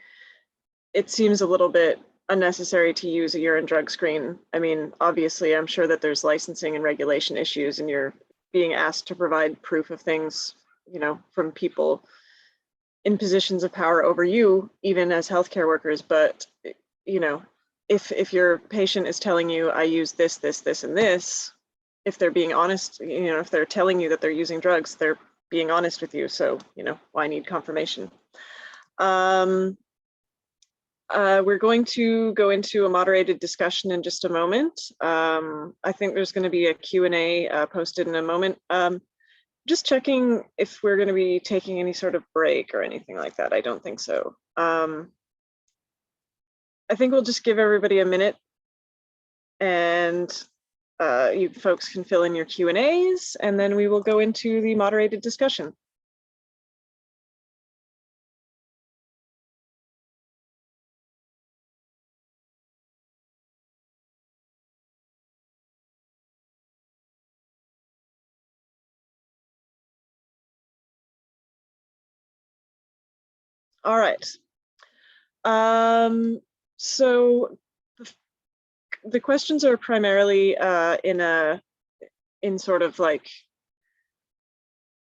it seems a little bit unnecessary to use a urine drug screen. I mean, obviously, I'm sure that there's licensing and regulation issues, and you're being asked to provide proof of things, you know, from people in positions of power over you, even as healthcare workers. But, you know, if your patient is telling you, I use this, this, this, and this, if they're being honest, you know, if they're telling you that they're using drugs, they're being honest with you. So, you know, why need confirmation? We're going to go into a moderated discussion in just a moment. I think there's going to be a Q&A posted in a moment. Just checking if we're going to be taking any sort of break or anything like that. I don't think so. I think we'll just give everybody a minute, and you folks can fill in your Q&As, and then we will go into the moderated discussion. All right. So the questions are primarily in sort of like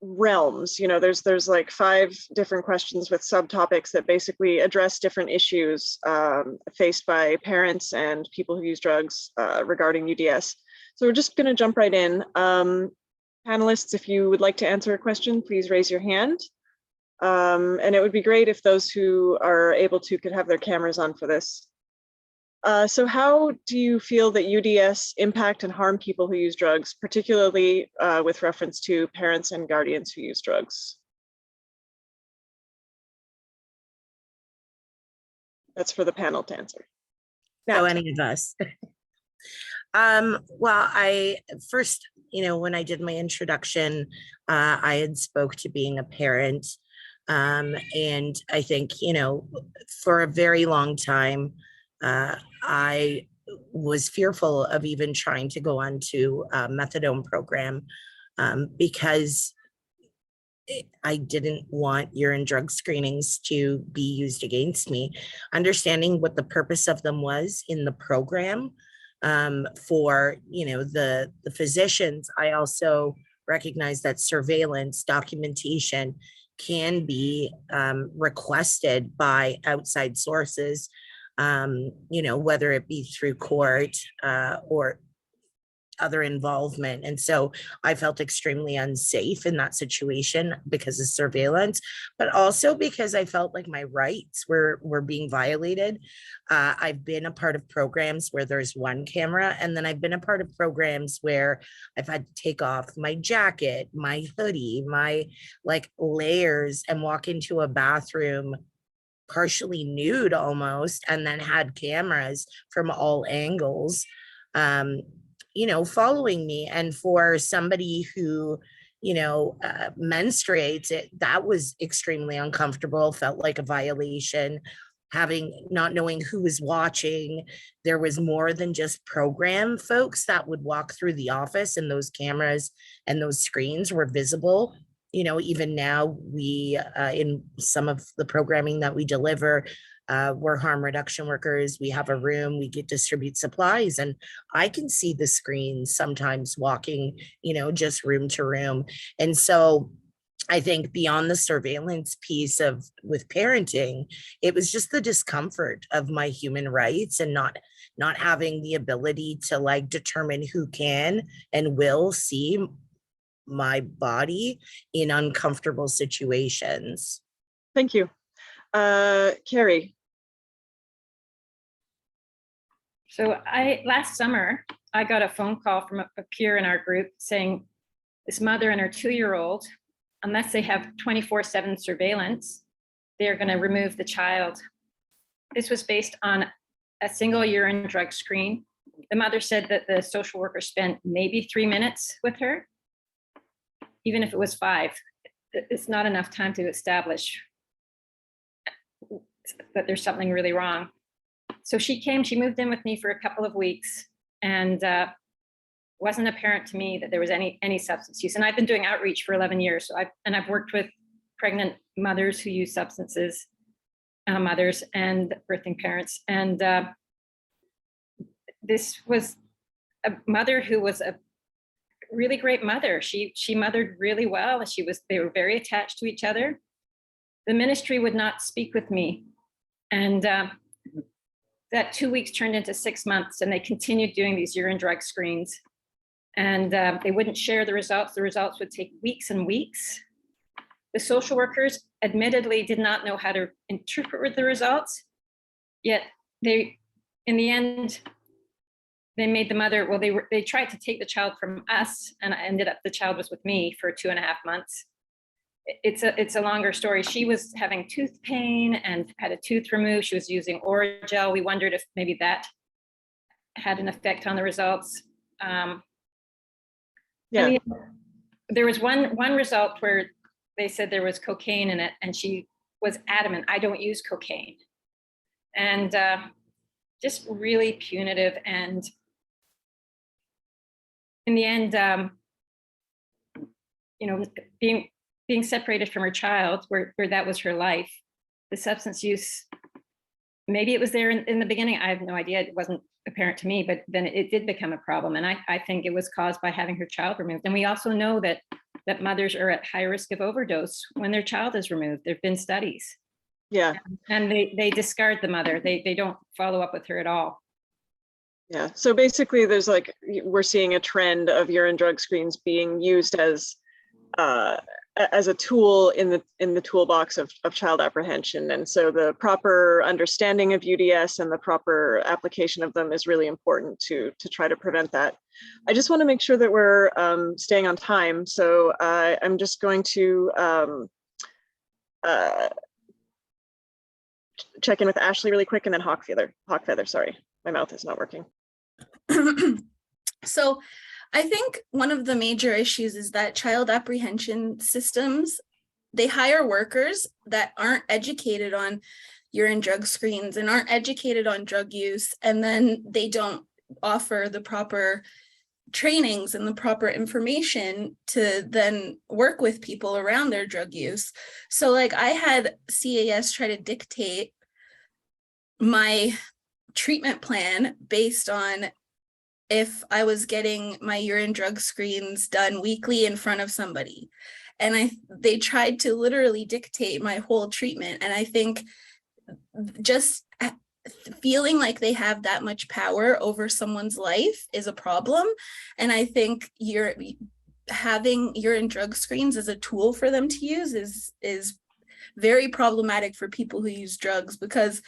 realms. You know, there's like 5 different questions with subtopics that basically address different issues faced by parents and people who use drugs regarding UDS. So we're just going to jump right in. Panelists, if you would like to answer a question, please raise your hand. And it would be great if those who are able to could have their cameras on for this. So how do you feel that UDS impact and harm people who use drugs, particularly with reference to parents and guardians who use drugs? That's for the panel to answer. So any of us. Well, I first, you know, when I did my introduction, I had spoke to being a parent. And I think, you know, for a very long time, I was fearful of even trying to go on to a methadone program because I didn't want urine drug screenings to be used against me. Understanding what the purpose of them was in the program for, you know, the physicians, I also recognize that surveillance documentation can be requested by outside sources, you know, whether it be through court or other involvement. And so I felt extremely unsafe in that situation because of surveillance, but also because I felt like my rights were being violated. I've been a part of programs where there's one camera, and then I've been a part of programs where I've had to take off my jacket, my hoodie, my like layers, and walk into a bathroom partially nude almost, and then had cameras from all angles you know, following me. And for somebody who, you know, menstruates, that was extremely uncomfortable, felt like a violation, not knowing who was watching. There was more than just program folks that would walk through the office, and those cameras and those screens were visible. You know, even now we, in some of the programming that we deliver, we're harm reduction workers. We have a room, we get distribute supplies, and I can see the screens sometimes walking, you know, just room to room. And so I think beyond the surveillance piece of with parenting, it was just the discomfort of my human rights and not having the ability to like determine who can and will see my body in uncomfortable situations. Thank you. Carrie. So last summer, I got a phone call from a peer in our group saying this mother and her 2-year-old, unless they have 24/7 surveillance, they're going to remove the child. This was based on a single urine drug screen. The mother said that the social worker spent maybe 3 minutes with her. Even if it was 5, it's not enough time to establish that there's something really wrong. So she moved in with me for a couple of weeks, and wasn't apparent to me that there was any substance use. And I've been doing outreach for 11 years. So I've worked with pregnant mothers who use substances, mothers and birthing parents. And this was a mother who was a really great mother. She mothered really well. They were very attached to each other. The ministry would not speak with me. And that 2 weeks turned into 6 months, and they continued doing these urine drug screens. And they wouldn't share the results. The results would take weeks and weeks. The social workers admittedly did not know how to interpret the results, yet in the end, they made the mother, they tried to take the child from us, and I ended up, the child was with me for 2.5 months. It's a longer story. She was having tooth pain and had a tooth removed. She was using Oragel. We wondered if maybe that had an effect on the results. Yeah. There was one result where they said there was cocaine in it, and she was adamant, I don't use cocaine. And just really punitive. And in the end, being separated from her child, where that was her life, the substance use, maybe it was there in the beginning. I have no idea. It wasn't apparent to me, but then it did become a problem. And I think it was caused by having her child removed. And we also know that mothers are at high risk of overdose when their child is removed. There've been studies. Yeah. And they discard the mother. They don't follow up with her at all. Yeah. So basically we're seeing a trend of urine drug screens being used as a tool in the toolbox of child apprehension. And so the proper understanding of UDS and the proper application of them is really important to try to prevent that. I just want to make sure that we're staying on time. So I'm just going to check in with Ashley really quick, and then Hawkfeather, sorry, my mouth is not working. So I think one of the major issues is that child apprehension systems, they hire workers that aren't educated on urine drug screens and aren't educated on drug use, and then they don't offer the proper trainings and the proper information to then work with people around their drug use. So like I had CAS try to dictate my treatment plan based on if I was getting my urine drug screens done weekly in front of somebody. And they tried to literally dictate my whole treatment. And I think just feeling like they have that much power over someone's life is a problem. And I think having urine drug screens as a tool for them to use is very problematic for people who use drugs, because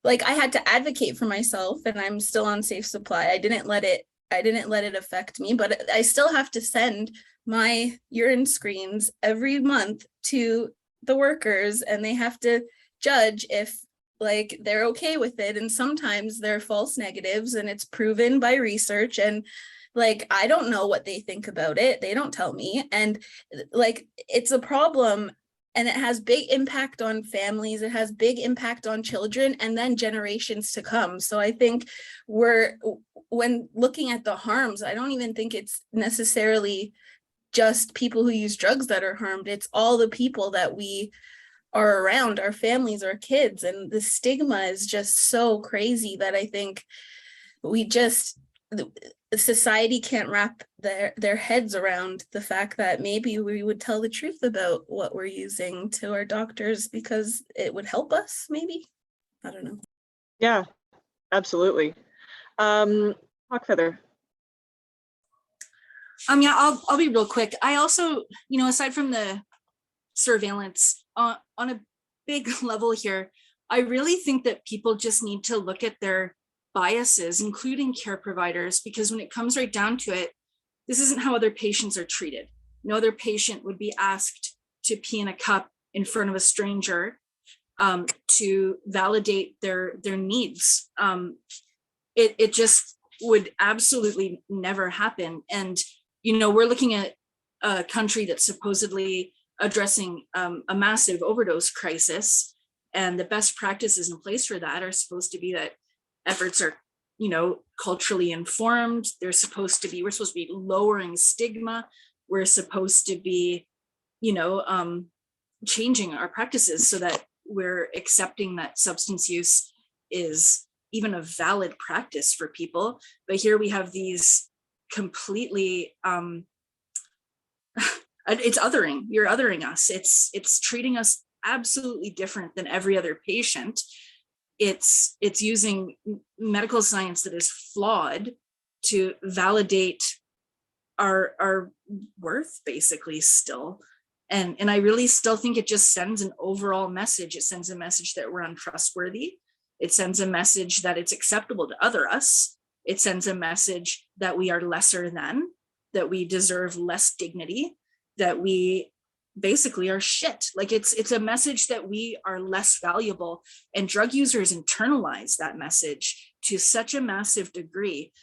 like I had to advocate for myself, and I'm still on safe supply. I didn't let it affect me, but I still have to send my urine screens every month to the workers, and they have to judge if like they're okay with it. And sometimes they're false negatives, and it's proven by research. And like, I don't know what they think about it. They don't tell me. And like, it's a problem. And it has big impact on families. It has big impact on children and then generations to come. So I think when looking at the harms, I don't even think it's necessarily just people who use drugs that are harmed. It's all the people that we are around, our families, our kids. And the stigma is just so crazy that I think society can't wrap their heads around the fact that maybe we would tell the truth about what we're using to our doctors because it would help us, maybe. I don't know. Yeah, absolutely. Hawkfeather. Yeah, I'll be real quick. I also, aside from the surveillance on a big level here, I really think that people just need to look at their biases, including care providers, because when it comes right down to it, this isn't how other patients are treated. No other patient would be asked to pee in a cup in front of a stranger to validate their needs. It just would absolutely never happen. And, you know, we're looking at a country that's supposedly addressing a massive overdose crisis. And the best practices in place for that are supposed to be that efforts are, you know, culturally informed. We're supposed to be lowering stigma. We're supposed to be, you know, changing our practices so that we're accepting that substance use is even a valid practice for people. But here we have these completely, it's othering. You're othering us. It's treating us absolutely different than every other patient. It's using medical science that is flawed to validate our worth, basically, still. And I really still think it just sends an overall message. It sends a message that we're untrustworthy. It sends a message that it's acceptable to other us. It sends a message that we are lesser than, that we deserve less dignity, that we basically are shit. Like it's a message that we are less valuable, and drug users internalize that message to such a massive degree.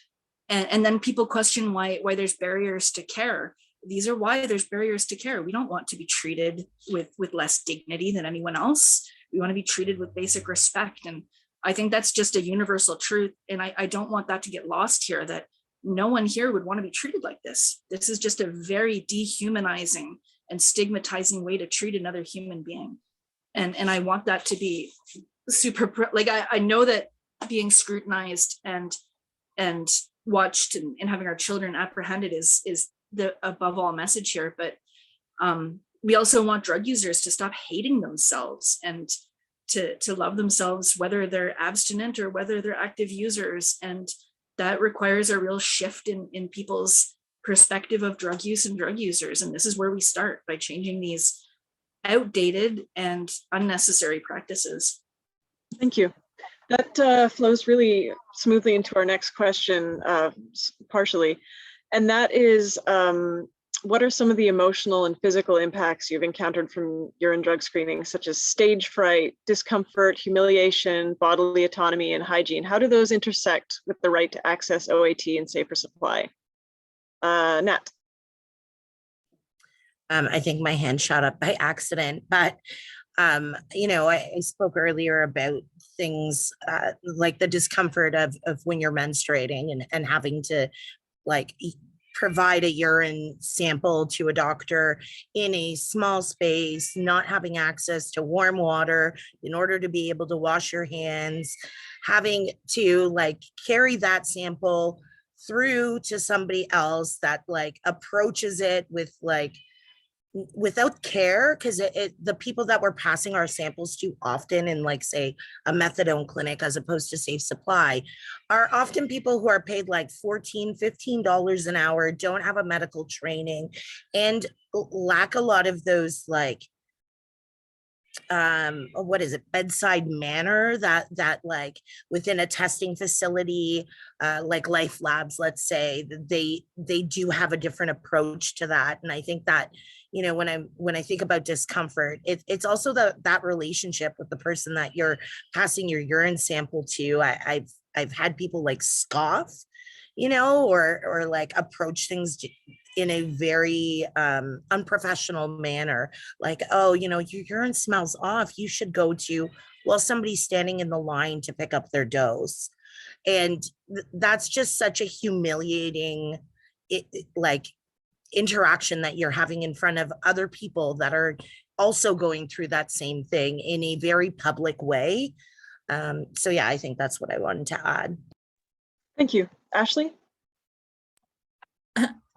And then people question why there's barriers to care. These are why there's barriers to care. We don't want to be treated with less dignity than anyone else. We want to be treated with basic respect. And I think that's just a universal truth. And I don't want that to get lost here, that no one here would want to be treated like this. This is just a very dehumanizing and stigmatizing way to treat another human being. And I want that to be super, like, I know that being scrutinized and watched and having our children apprehended is the above all message here. But we also want drug users to stop hating themselves and to love themselves, whether they're abstinent or whether they're active users. And that requires a real shift in people's perspective of drug use and drug users. And this is where we start, by changing these outdated and unnecessary practices. Thank you. That flows really smoothly into our next question, partially. And that is, what are some of the emotional and physical impacts you've encountered from urine drug screening, such as stage fright, discomfort, humiliation, bodily autonomy, and hygiene? How do those intersect with the right to access OAT and safer supply? Nat. I think my hand shot up by accident, but you know, I spoke earlier about things like the discomfort of when you're menstruating and having to like provide a urine sample to a doctor in a small space, not having access to warm water in order to be able to wash your hands, having to like carry that sample through to somebody else that like approaches it with like without care, because the people that we're passing our samples to often in like say a methadone clinic as opposed to safe supply are often people who are paid like $14-15 an hour, don't have a medical training, and lack a lot of those like what is it, bedside manner that like within a testing facility like Life Labs, let's say, they do have a different approach to that. And I think that, you know, when I think about discomfort, it's also that relationship with the person that you're passing your urine sample to. I've had people like scoff, you know, or like approach things in a very unprofessional manner, like, oh, you know, your urine smells off, you should go to, well, somebody's standing in the line to pick up their dose. And that's just such a humiliating like interaction that you're having in front of other people that are also going through that same thing in a very public way. So yeah, I think that's what I wanted to add. Thank you. Ashley?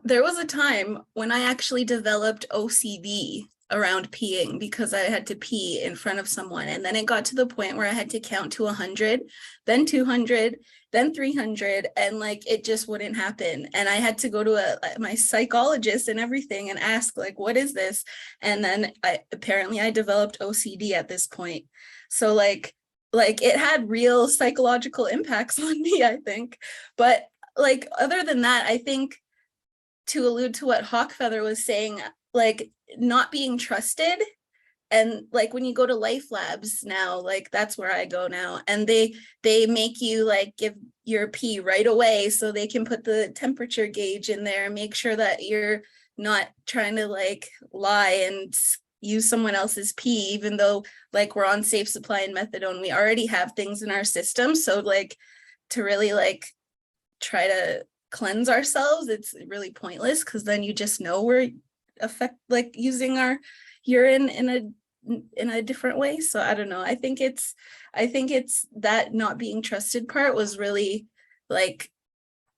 There was a time when I actually developed OCD around peeing because I had to pee in front of someone. And then it got to the point where I had to count to 100, then 200, then 300. And like, it just wouldn't happen. And I had to go to my psychologist and everything and ask like, what is this? And then apparently I developed OCD at this point. So like like it had real psychological impacts on me, I think. But like other than that, I think to allude to what Hawkfeather was saying, like not being trusted. And like when you go to Life Labs now, like that's where I go now, and they make you like give your pee right away so they can put the temperature gauge in there and make sure that you're not trying to like lie and use someone else's pee, even though like we're on safe supply and methadone. We already have things in our system, so like to really like try to cleanse ourselves, it's really pointless, because then you just know we're using our urine in a different way. So I don't know. I think it's that not being trusted part was really like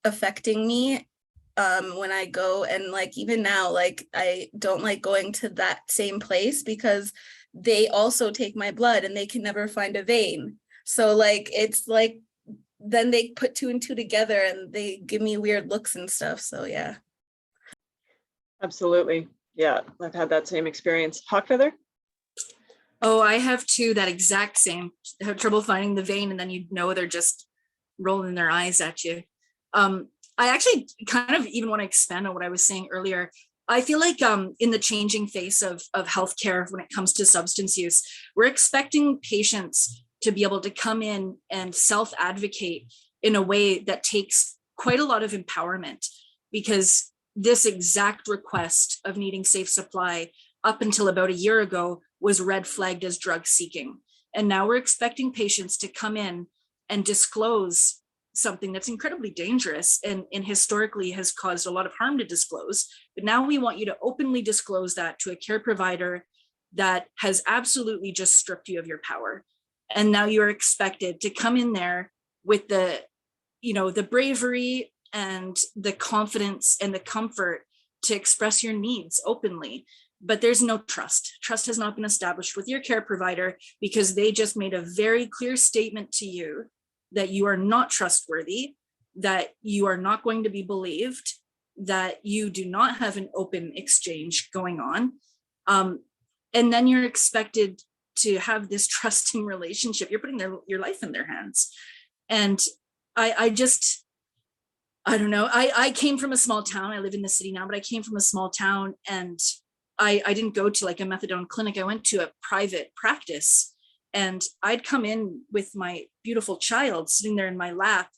affecting me when I go, and like even now, like I don't like going to that same place because they also take my blood and they can never find a vein. So like it's like then they put 2 and 2 together and they give me weird looks and stuff. So yeah. Absolutely. Yeah, I've had that same experience. Hawkfeather? Oh, I have too, that exact same. I have trouble finding the vein, and then you know they're just rolling their eyes at you. I actually kind of even want to expand on what I was saying earlier. I feel like in the changing face of healthcare when it comes to substance use, we're expecting patients to be able to come in and self-advocate in a way that takes quite a lot of empowerment, because this exact request of needing safe supply up until about a year ago was red flagged as drug seeking. And now we're expecting patients to come in and disclose something that's incredibly dangerous and historically has caused a lot of harm to disclose. But now we want you to openly disclose that to a care provider that has absolutely just stripped you of your power. And now you're expected to come in there with the, you know, the bravery and the confidence and the comfort to express your needs openly. But there's no trust. Trust has not been established with your care provider because they just made a very clear statement to you that you are not trustworthy, that you are not going to be believed, that you do not have an open exchange going on. And then you're expected to have this trusting relationship. You're putting your life in their hands. And I don't know. I came from a small town. I live in the city now, but I came from a small town, and I didn't go to like a methadone clinic. I went to a private practice, and I'd come in with my beautiful child sitting there in my lap,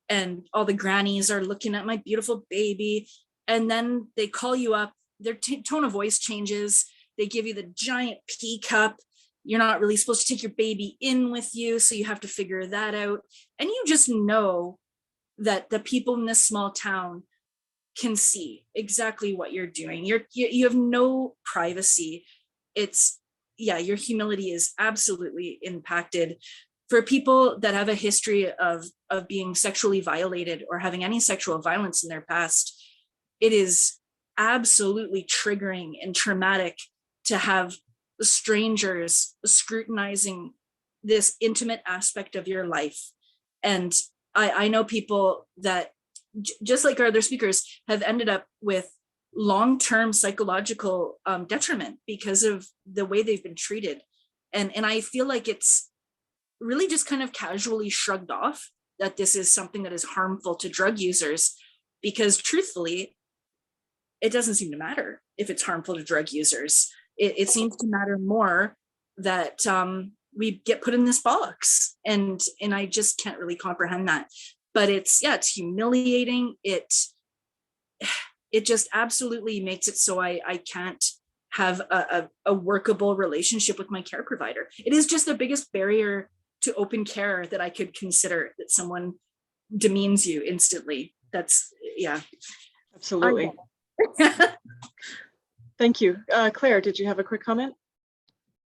and all the grannies are looking at my beautiful baby. And then they call you up, their tone of voice changes. They give you the giant pee cup. You're not really supposed to take your baby in with you, so you have to figure that out. And you just know that the people in this small town can see exactly what you're doing. You have no privacy. It's, yeah, your humility is absolutely impacted. For people that have a history of being sexually violated or having any sexual violence in their past, it is absolutely triggering and traumatic to have strangers scrutinizing this intimate aspect of your life. And I know people that, just like our other speakers, have ended up with long-term psychological detriment because of the way they've been treated. And I feel like it's really just kind of casually shrugged off that this is something that is harmful to drug users, because truthfully, it doesn't seem to matter if it's harmful to drug users. It seems to matter more that we get put in this box, and I just can't really comprehend that. But it's humiliating. It just absolutely makes it so I can't have a workable relationship with my care provider. It is just the biggest barrier to open care that I could consider, that someone demeans you instantly. That's, yeah. Absolutely. Thank you. Claire, did you have a quick comment?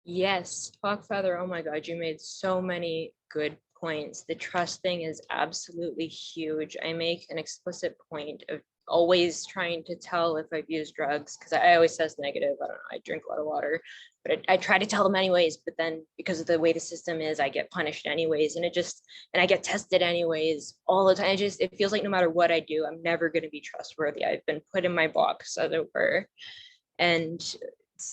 Yes, Hawkfeather, oh my God, you made so many good points. The trust thing is absolutely huge. I make an explicit point of always trying to tell if I've used drugs, because I always test negative. I don't know, I drink a lot of water, but I try to tell them anyways, but then because of the way the system is, I get punished anyways, and I get tested anyways all the time. It feels like no matter what I do, I'm never going to be trustworthy. I've been put in my box, as it were. And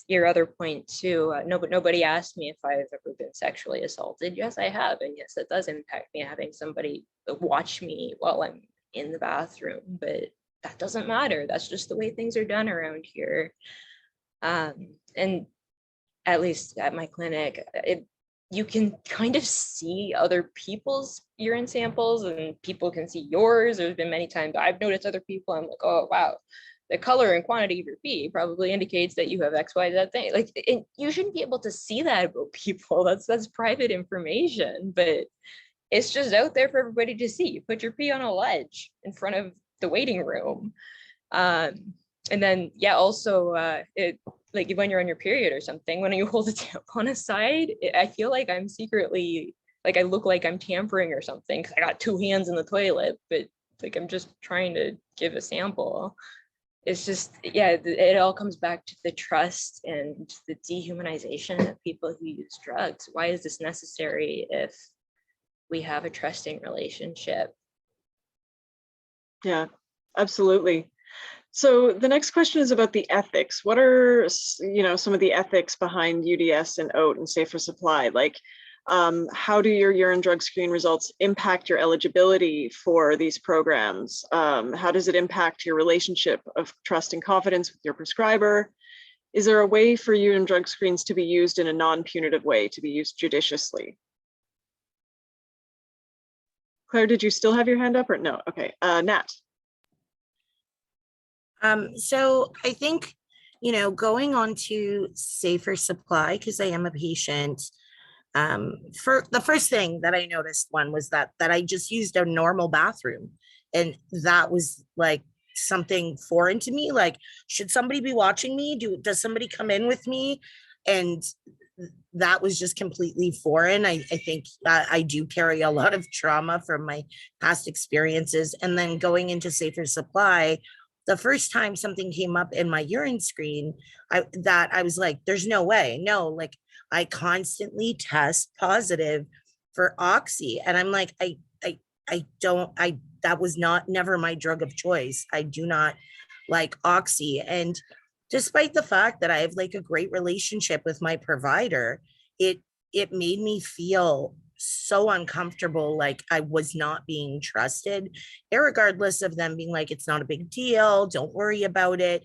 your other point too, nobody asked me if I've ever been sexually assaulted. Yes, I have. And yes, that does impact me, having somebody watch me while I'm in the bathroom, but that doesn't matter. That's just the way things are done around here. And at least at my clinic, you can kind of see other people's urine samples and people can see yours. There's been many times I've noticed other people. I'm like, oh, wow, the color and quantity of your pee probably indicates that you have X, Y, Z thing. Like, you shouldn't be able to see that about people. That's private information, but it's just out there for everybody to see. You put your pee on a ledge in front of the waiting room. And then, yeah, also, like when you're on your period or something, when you hold a tampon aside, I feel like I'm secretly, like I look like I'm tampering or something because I got two hands in the toilet, but like I'm just trying to give a sample. It's just, yeah, it all comes back to the trust and the dehumanization of people who use drugs. Why is this necessary if we have a trusting relationship? Yeah, absolutely. So the next question is about the ethics. What are, some of the ethics behind UDS and OAT and safer supply? Like, how do your urine drug screen results impact your eligibility for these programs? How does it impact your relationship of trust and confidence with your prescriber? Is there a way for urine drug screens to be used in a non-punitive way, to be used judiciously? Claire, did you still have your hand up or no? Okay, Nat. So I think, going on to safer supply, because I am a patient, for the first thing that I noticed was that I just used a normal bathroom, and that was like something foreign to me. Like, should somebody be watching me? Does somebody come in with me? And that was just completely foreign. I think I do carry a lot of trauma from my past experiences. And then going into safer supply, the first time something came up in my urine screen, I was like, there's no way. No, like I constantly test positive for oxy. And I'm like, that was never my drug of choice. I do not like oxy. And despite the fact that I have like a great relationship with my provider, it made me feel so uncomfortable, like I was not being trusted, irregardless of them being like, it's not a big deal, don't worry about it.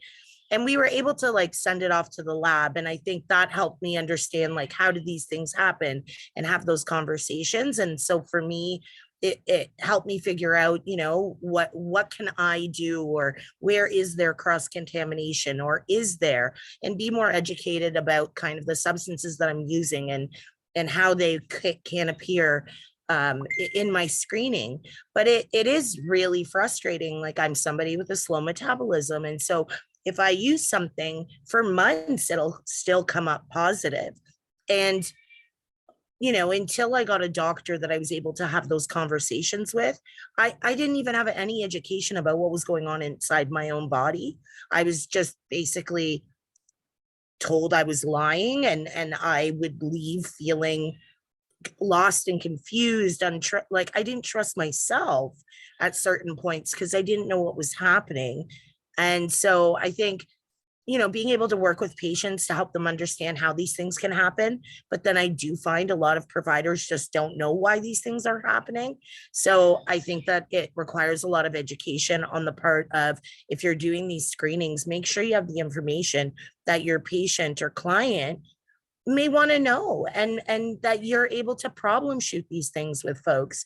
And we were able to like send it off to the lab. And I think that helped me understand like, how did these things happen and have those conversations. And so for me, it helped me figure out, what can I do, or where is there cross contamination, or is there, and be more educated about kind of the substances that I'm using and how they can appear in my screening. But it is really frustrating. Like, I'm somebody with a slow metabolism. And so if I use something for months, it'll still come up positive. And until I got a doctor that I was able to have those conversations with, I didn't even have any education about what was going on inside my own body. I was just basically told I was lying, and I would leave feeling lost and confused, like I didn't trust myself at certain points because I didn't know what was happening. And so I think, being able to work with patients to help them understand how these things can happen. But then I do find a lot of providers just don't know why these things are happening. So I think that it requires a lot of education on the part of, if you're doing these screenings, make sure you have the information that your patient or client may want to know, and that you're able to problem shoot these things with folks.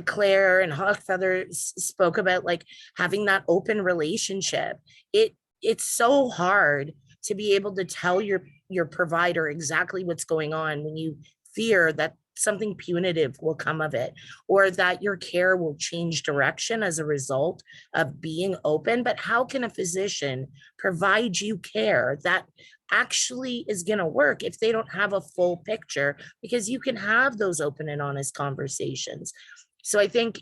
Claire and Hawkfeather spoke about like having that open relationship. It's so hard to be able to tell your provider exactly what's going on when you fear that something punitive will come of it, or that your care will change direction as a result of being open. But how can a physician provide you care that actually is going to work if they don't have a full picture? Because you can have those open and honest conversations. So I think,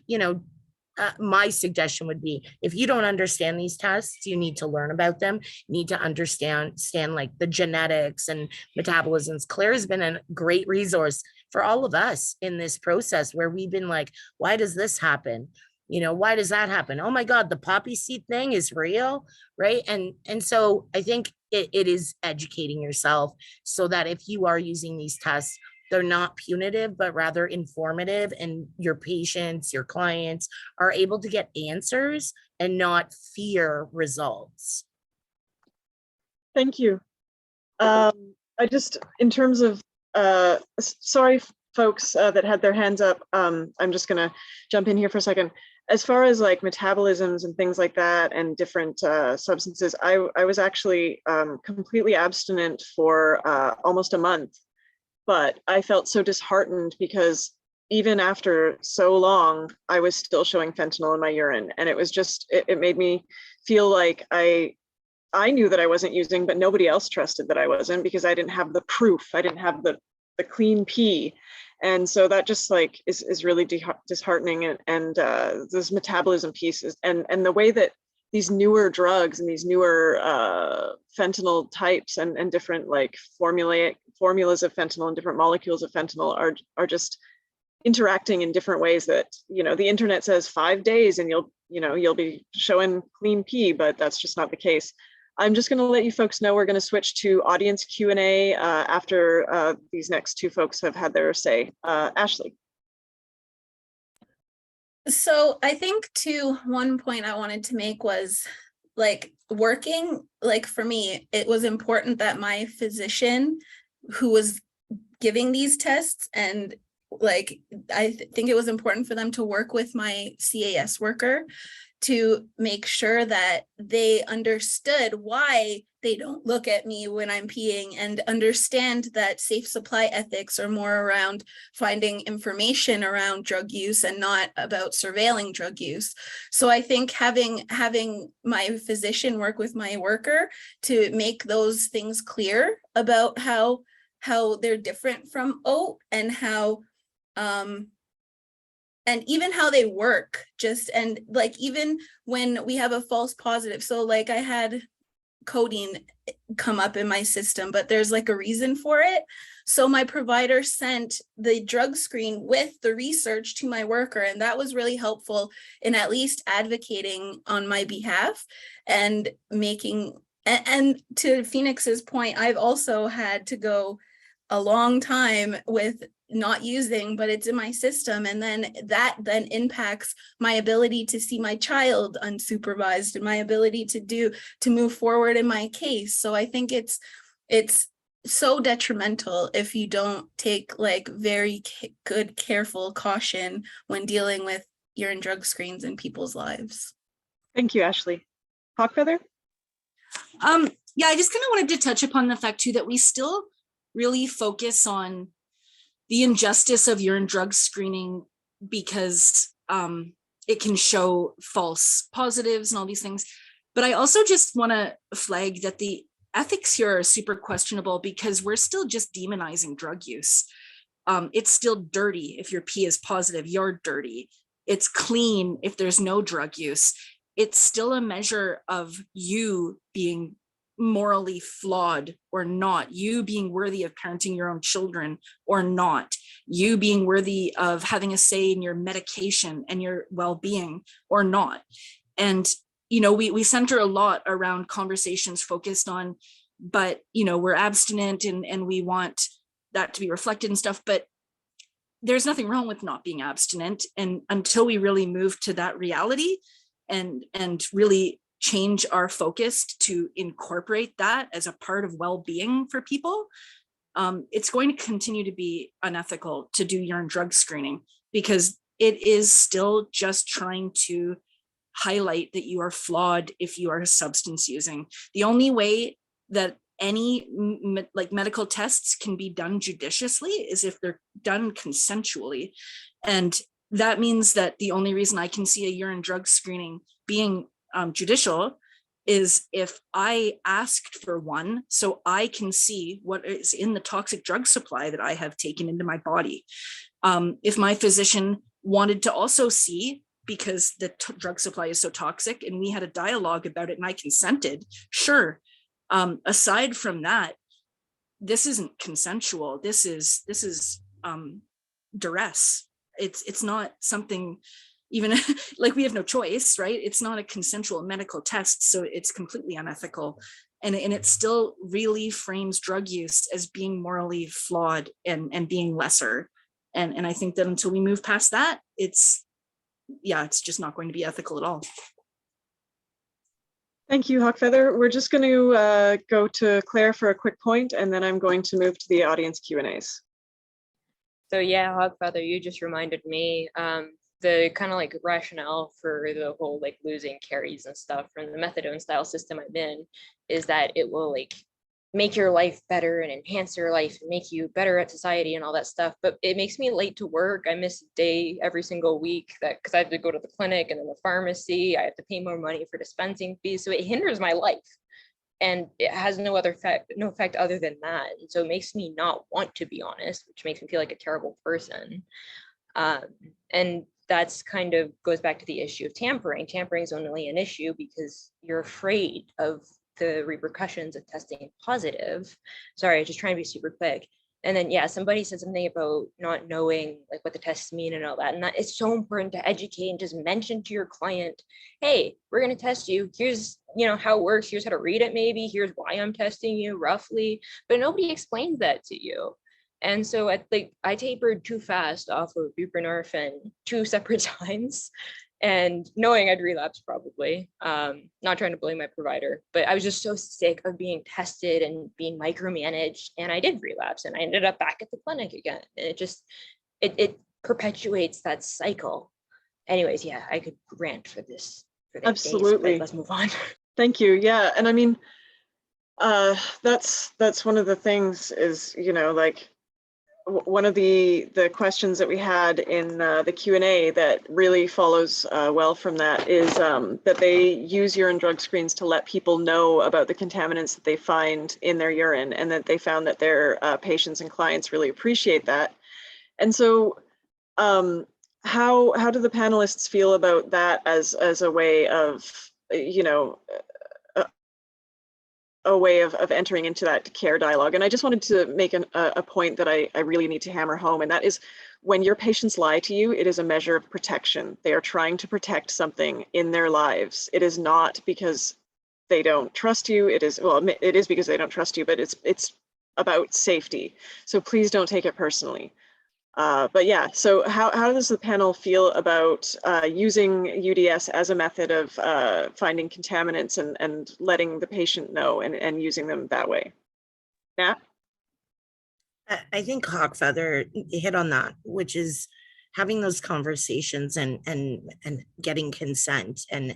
my suggestion would be, if you don't understand these tests, you need to learn about them. You need to understand like the genetics and metabolisms. Claire has been a great resource for all of us in this process, where we've been like, why does this happen? Why does that happen? Oh my God, the poppy seed thing is real, right? And so I think it is educating yourself so that if you are using these tests, they're not punitive, but rather informative, and your patients, your clients are able to get answers and not fear results. Thank you. I just, in terms of, sorry, folks that had their hands up, I'm just gonna jump in here for a second. As far as like metabolisms and things like that and different substances, I was actually completely abstinent for almost a month, but I felt so disheartened because even after so long, I was still showing fentanyl in my urine. And it was just, it made me feel like I knew that I wasn't using, but nobody else trusted that I wasn't because I didn't have the proof. I didn't have the clean pee. And so that just like is really disheartening. And this metabolism pieces and the way that these newer drugs and these newer fentanyl types and different like formulas of fentanyl and different molecules of fentanyl are just interacting in different ways that, the internet says 5 days and you'll be showing clean pee, but that's just not the case. I'm just going to let you folks know we're going to switch to audience Q&A after these next two folks have had their say. Ashley. So I think one point I wanted to make was like working, like for me, it was important that my physician who was giving these tests and like, I think it was important for them to work with my CAS worker to make sure that they understood why they don't look at me when I'm peeing and understand that safe supply ethics are more around finding information around drug use and not about surveilling drug use. So I think having my physician work with my worker to make those things clear about how they're different from OAT and how and even how they work, and like even when we have a false positive, so like I had codeine come up in my system, but there's like a reason for it. So my provider sent the drug screen with the research to my worker, and that was really helpful in at least advocating on my behalf and making, and to Phoenix's point, I've also had to go a long time with not using, but it's in my system. And then that then impacts my ability to see my child unsupervised and my ability to move forward in my case. So I think it's so detrimental if you don't take like very good, careful caution when dealing with urine drug screens in people's lives. Thank you, Ashley. Hawkfeather? Yeah, I just kind of wanted to touch upon the fact too that we still really focus on the injustice of urine drug screening because it can show false positives and all these things. But I also just want to flag that the ethics here are super questionable because we're still just demonizing drug use. It's still dirty if your pee is positive, you're dirty. It's clean if there's no drug use. It's still a measure of you being morally flawed or not, you being worthy of parenting your own children or not, you being worthy of having a say in your medication and your well-being or not. And we center a lot around conversations focused on, but we're abstinent and we want that to be reflected and stuff, but there's nothing wrong with not being abstinent. And until we really move to that reality and really change our focus to incorporate that as a part of well-being for people, it's going to continue to be unethical to do urine drug screening because it is still just trying to highlight that you are flawed if you are substance using. The only way that any medical tests can be done judiciously is if they're done consensually. And that means that the only reason I can see a urine drug screening being judicial is if I asked for one so I can see what is in the toxic drug supply that I have taken into my body. If my physician wanted to also see, because the drug supply is so toxic and we had a dialogue about it and I consented, sure. Aside from that, this isn't consensual. This is duress. It's not something even like we have no choice, right? It's not a consensual medical test, so it's completely unethical. And it still really frames drug use as being morally flawed and being lesser. And I think that until we move past that, it's just not going to be ethical at all. Thank you, Hawkfeather. We're just going to go to Claire for a quick point, and then I'm going to move to the audience Q&As. So yeah, Hogfather, you just reminded me the kind of like rationale for the whole like losing carries and stuff from the methadone style system I'm in is that it will like make your life better and enhance your life and make you better at society and all that stuff. But it makes me late to work. I miss a day every single week because I have to go to the clinic and then the pharmacy. I have to pay more money for dispensing fees. So it hinders my life. And it has no effect other than that. And so it makes me not want to be honest, which makes me feel like a terrible person. And that's kind of goes back to the issue of tampering. Tampering is only an issue because you're afraid of the repercussions of testing positive. Sorry, just trying to be super quick. And then, yeah, somebody said something about not knowing like what the tests mean and all that. And that it's so important to educate and just mention to your client, hey, we're going to test you. Here's, how it works. Here's how to read it. Maybe here's why I'm testing you roughly, but nobody explains that to you. And so I tapered too fast off of buprenorphine 2 separate times and knowing I'd relapse probably, not trying to blame my provider, but I was just so sick of being tested and being micromanaged, and I did relapse and I ended up back at the clinic again. And it perpetuates that cycle. Anyways, yeah, I could rant for this. Absolutely. Days, let's move on. Thank you. Yeah, and I mean, that's one of the things is, like, one of the questions that we had in the Q&A that really follows well from that is that they use urine drug screens to let people know about the contaminants that they find in their urine, and that they found that their patients and clients really appreciate that. And so how do the panelists feel about that as a way of, a way of entering into that care dialogue? And I just wanted to make a point that I really need to hammer home, and that is when your patients lie to you, it is a measure of protection. They are trying to protect something in their lives. It is not because they don't trust you. It is because they don't trust you, but it's about safety. So please don't take it personally. But yeah, so how does the panel feel about using UDS as a method of finding contaminants and letting the patient know and using them that way? Nat? I think Hawkfeather hit on that, which is having those conversations and getting consent and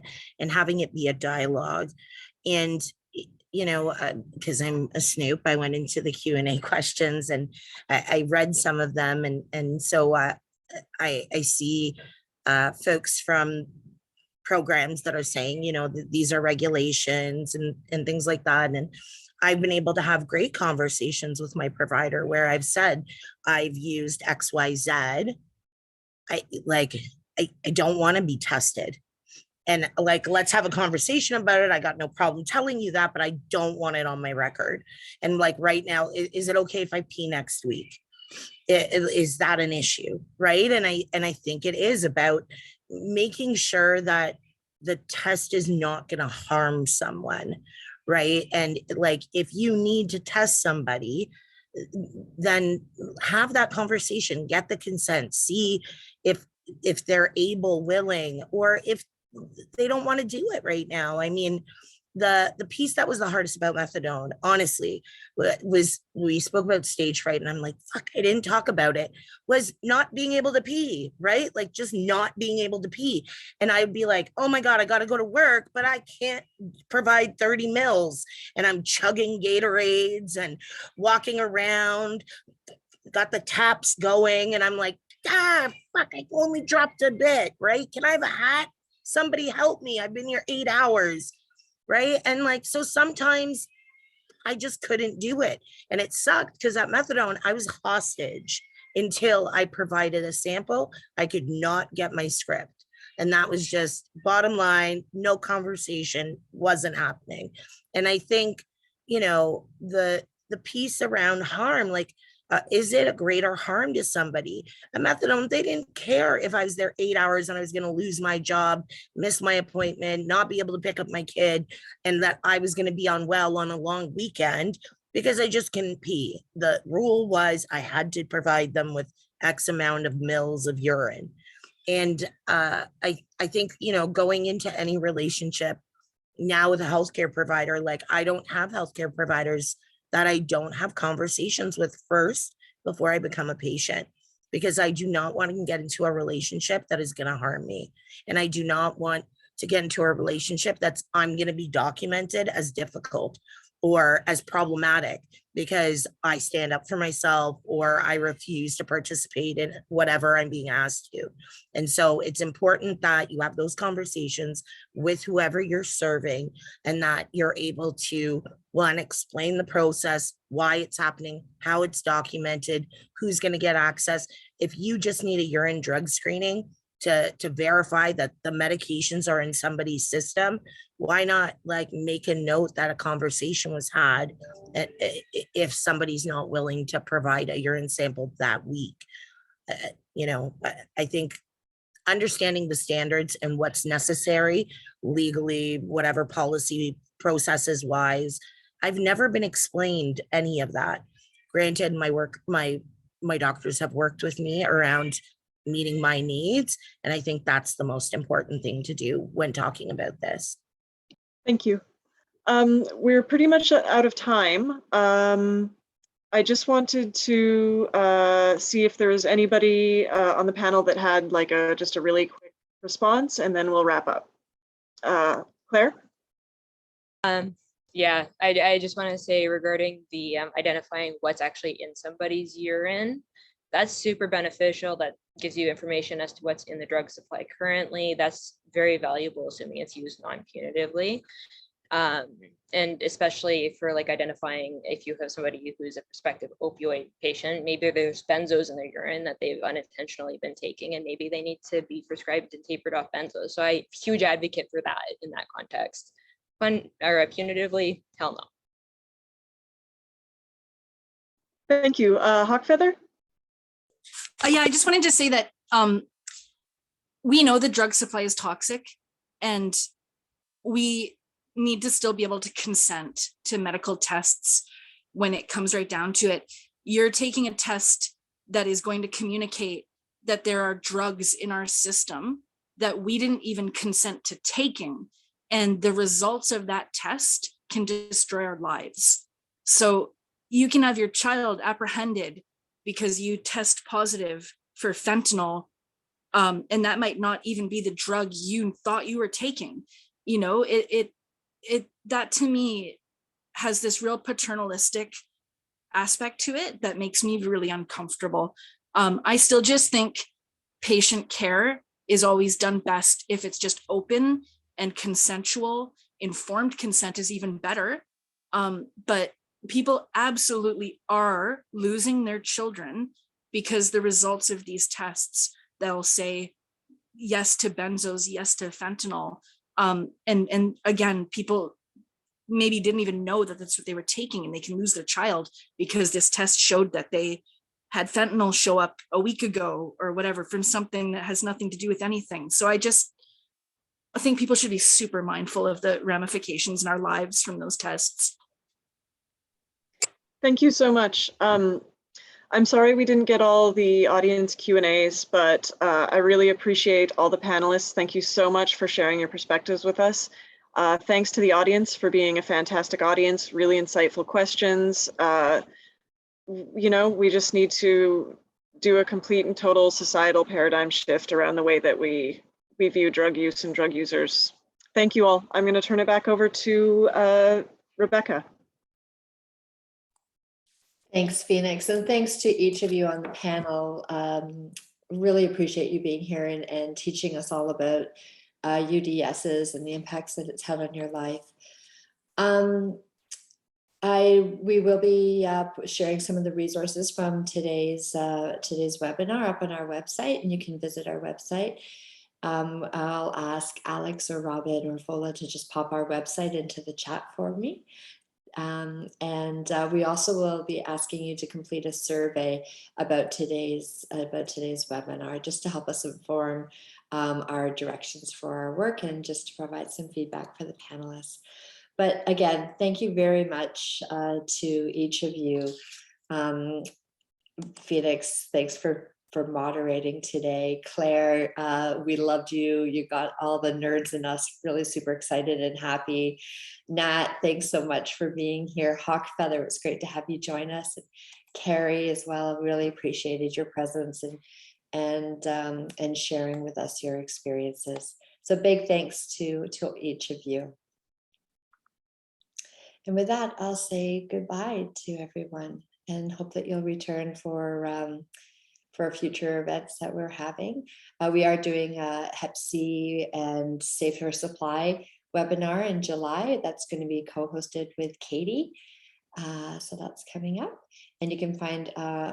having it be a dialogue. And because I'm a snoop, I went into the Q&A questions and I read some of them. And so I see folks from programs that are saying, these are regulations and things like that. And I've been able to have great conversations with my provider where I've said, I've used XYZ. I don't want to be tested. And let's have a conversation about it. I got no problem telling you that, but I don't want it on my record. And right now, is it okay if I pee next week? Is that an issue? Right. And I think it is about making sure that the test is not going to harm someone. Right. And if you need to test somebody, then have that conversation, get the consent, see if they're able, willing, or if they don't want to do it right now. I mean, the piece that was the hardest about methadone, honestly, was we spoke about stage fright, and I'm like, fuck, I didn't talk about it, was not being able to pee, right? Just not being able to pee. And I'd be like, oh my God, I got to go to work, but I can't provide 30 mils. And I'm chugging Gatorades and walking around, got the taps going. And I'm like, fuck, I only dropped a bit, right? Can I have a hat? Somebody help me. I've been here 8 hours, right? And so sometimes I just couldn't do it. And it sucked because at methadone, I was hostage until I provided a sample. I could not get my script. And that was just bottom line, no conversation, wasn't happening. And I think, the piece around harm, Is it a greater harm to somebody? A methadone, they didn't care if I was there 8 hours and I was going to lose my job, miss my appointment, not be able to pick up my kid, and that I was going to be unwell on a long weekend because I just couldn't pee. The rule was I had to provide them with X amount of mils of urine. And I think, going into any relationship now with a healthcare provider, like I don't have healthcare providers that I don't have conversations with first before I become a patient, because I do not want to get into a relationship that is going to harm me. And I do not want to get into a relationship I'm going to be documented as difficult or as problematic because I stand up for myself or I refuse to participate in whatever I'm being asked to. And so it's important that you have those conversations with whoever you're serving and that you're able to, one, explain the process, why it's happening, how it's documented, who's going to get access. If you just need a urine drug screening to verify that the medications are in somebody's system, why not make a note that a conversation was had if somebody's not willing to provide a urine sample that week? I think understanding the standards and what's necessary legally, whatever policy processes wise, I've never been explained any of that. Granted, my doctors have worked with me around meeting my needs, and I think that's the most important thing to do when talking about this. Thank you. We're pretty much out of time. I just wanted to see if there was anybody on the panel that had just a really quick response, and then we'll wrap up. Claire? Yeah, I just want to say regarding the identifying what's actually in somebody's urine, that's super beneficial. That gives you information as to what's in the drug supply currently. That's very valuable, assuming it's used non-punitively. And especially for identifying if you have somebody who's a prospective opioid patient, maybe there's benzos in their urine that they've unintentionally been taking, and maybe they need to be prescribed and tapered off benzos. So I'm a huge advocate for that in that context. Punitively, hell no. Thank you. Hawkfeather? Yeah, I just wanted to say that we know the drug supply is toxic, and we need to still be able to consent to medical tests when it comes right down to it. You're taking a test that is going to communicate that there are drugs in our system that we didn't even consent to taking, and the results of that test can destroy our lives. So you can have your child apprehended because you test positive for fentanyl, and that might not even be the drug you thought you were taking. That to me has this real paternalistic aspect to it that makes me really uncomfortable. I still just think patient care is always done best if it's just open and consensual. Informed consent is even better. But people absolutely are losing their children because the results of these tests, they'll say yes to benzos, yes to fentanyl. And again, people maybe didn't even know that that's what they were taking, and they can lose their child because this test showed that they had fentanyl show up a week ago or whatever from something that has nothing to do with anything. So I think people should be super mindful of the ramifications in our lives from those tests. Thank you so much. I'm sorry we didn't get all the audience Q&As, but I really appreciate all the panelists. Thank you so much for sharing your perspectives with us. Thanks to the audience for being a fantastic audience, really insightful questions. We just need to do a complete and total societal paradigm shift around the way that we view drug use and drug users. Thank you all. I'm going to turn it back over to Rebecca. Thanks, Phoenix, and thanks to each of you on the panel. Really appreciate you being here and teaching us all about UDSs and the impacts that it's had on your life. We will be sharing some of the resources from today's webinar up on our website, and you can visit our website. I'll ask Alex or Robin or Fola to just pop our website into the chat for me. We also will be asking you to complete a survey about today's webinar, just to help us inform our directions for our work and just to provide some feedback for the panelists. But again, thank you very much to each of you. Felix, thanks for moderating today. Claire, we loved you. You got all the nerds in us really super excited and happy. Nat, thanks so much for being here. Hawkfeather, it was great to have you join us. And Carrie as well, really appreciated your presence and sharing with us your experiences. So big thanks to each of you. And with that, I'll say goodbye to everyone and hope that you'll return for future events that we're having. We are doing a Hep C and Safer Supply webinar in July. That's going to be co-hosted with Katie. So that's coming up. And you can find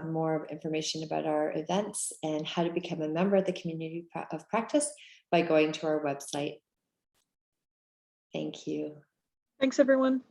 more information about our events and how to become a member of the community of practice by going to our website. Thank you. Thanks, everyone.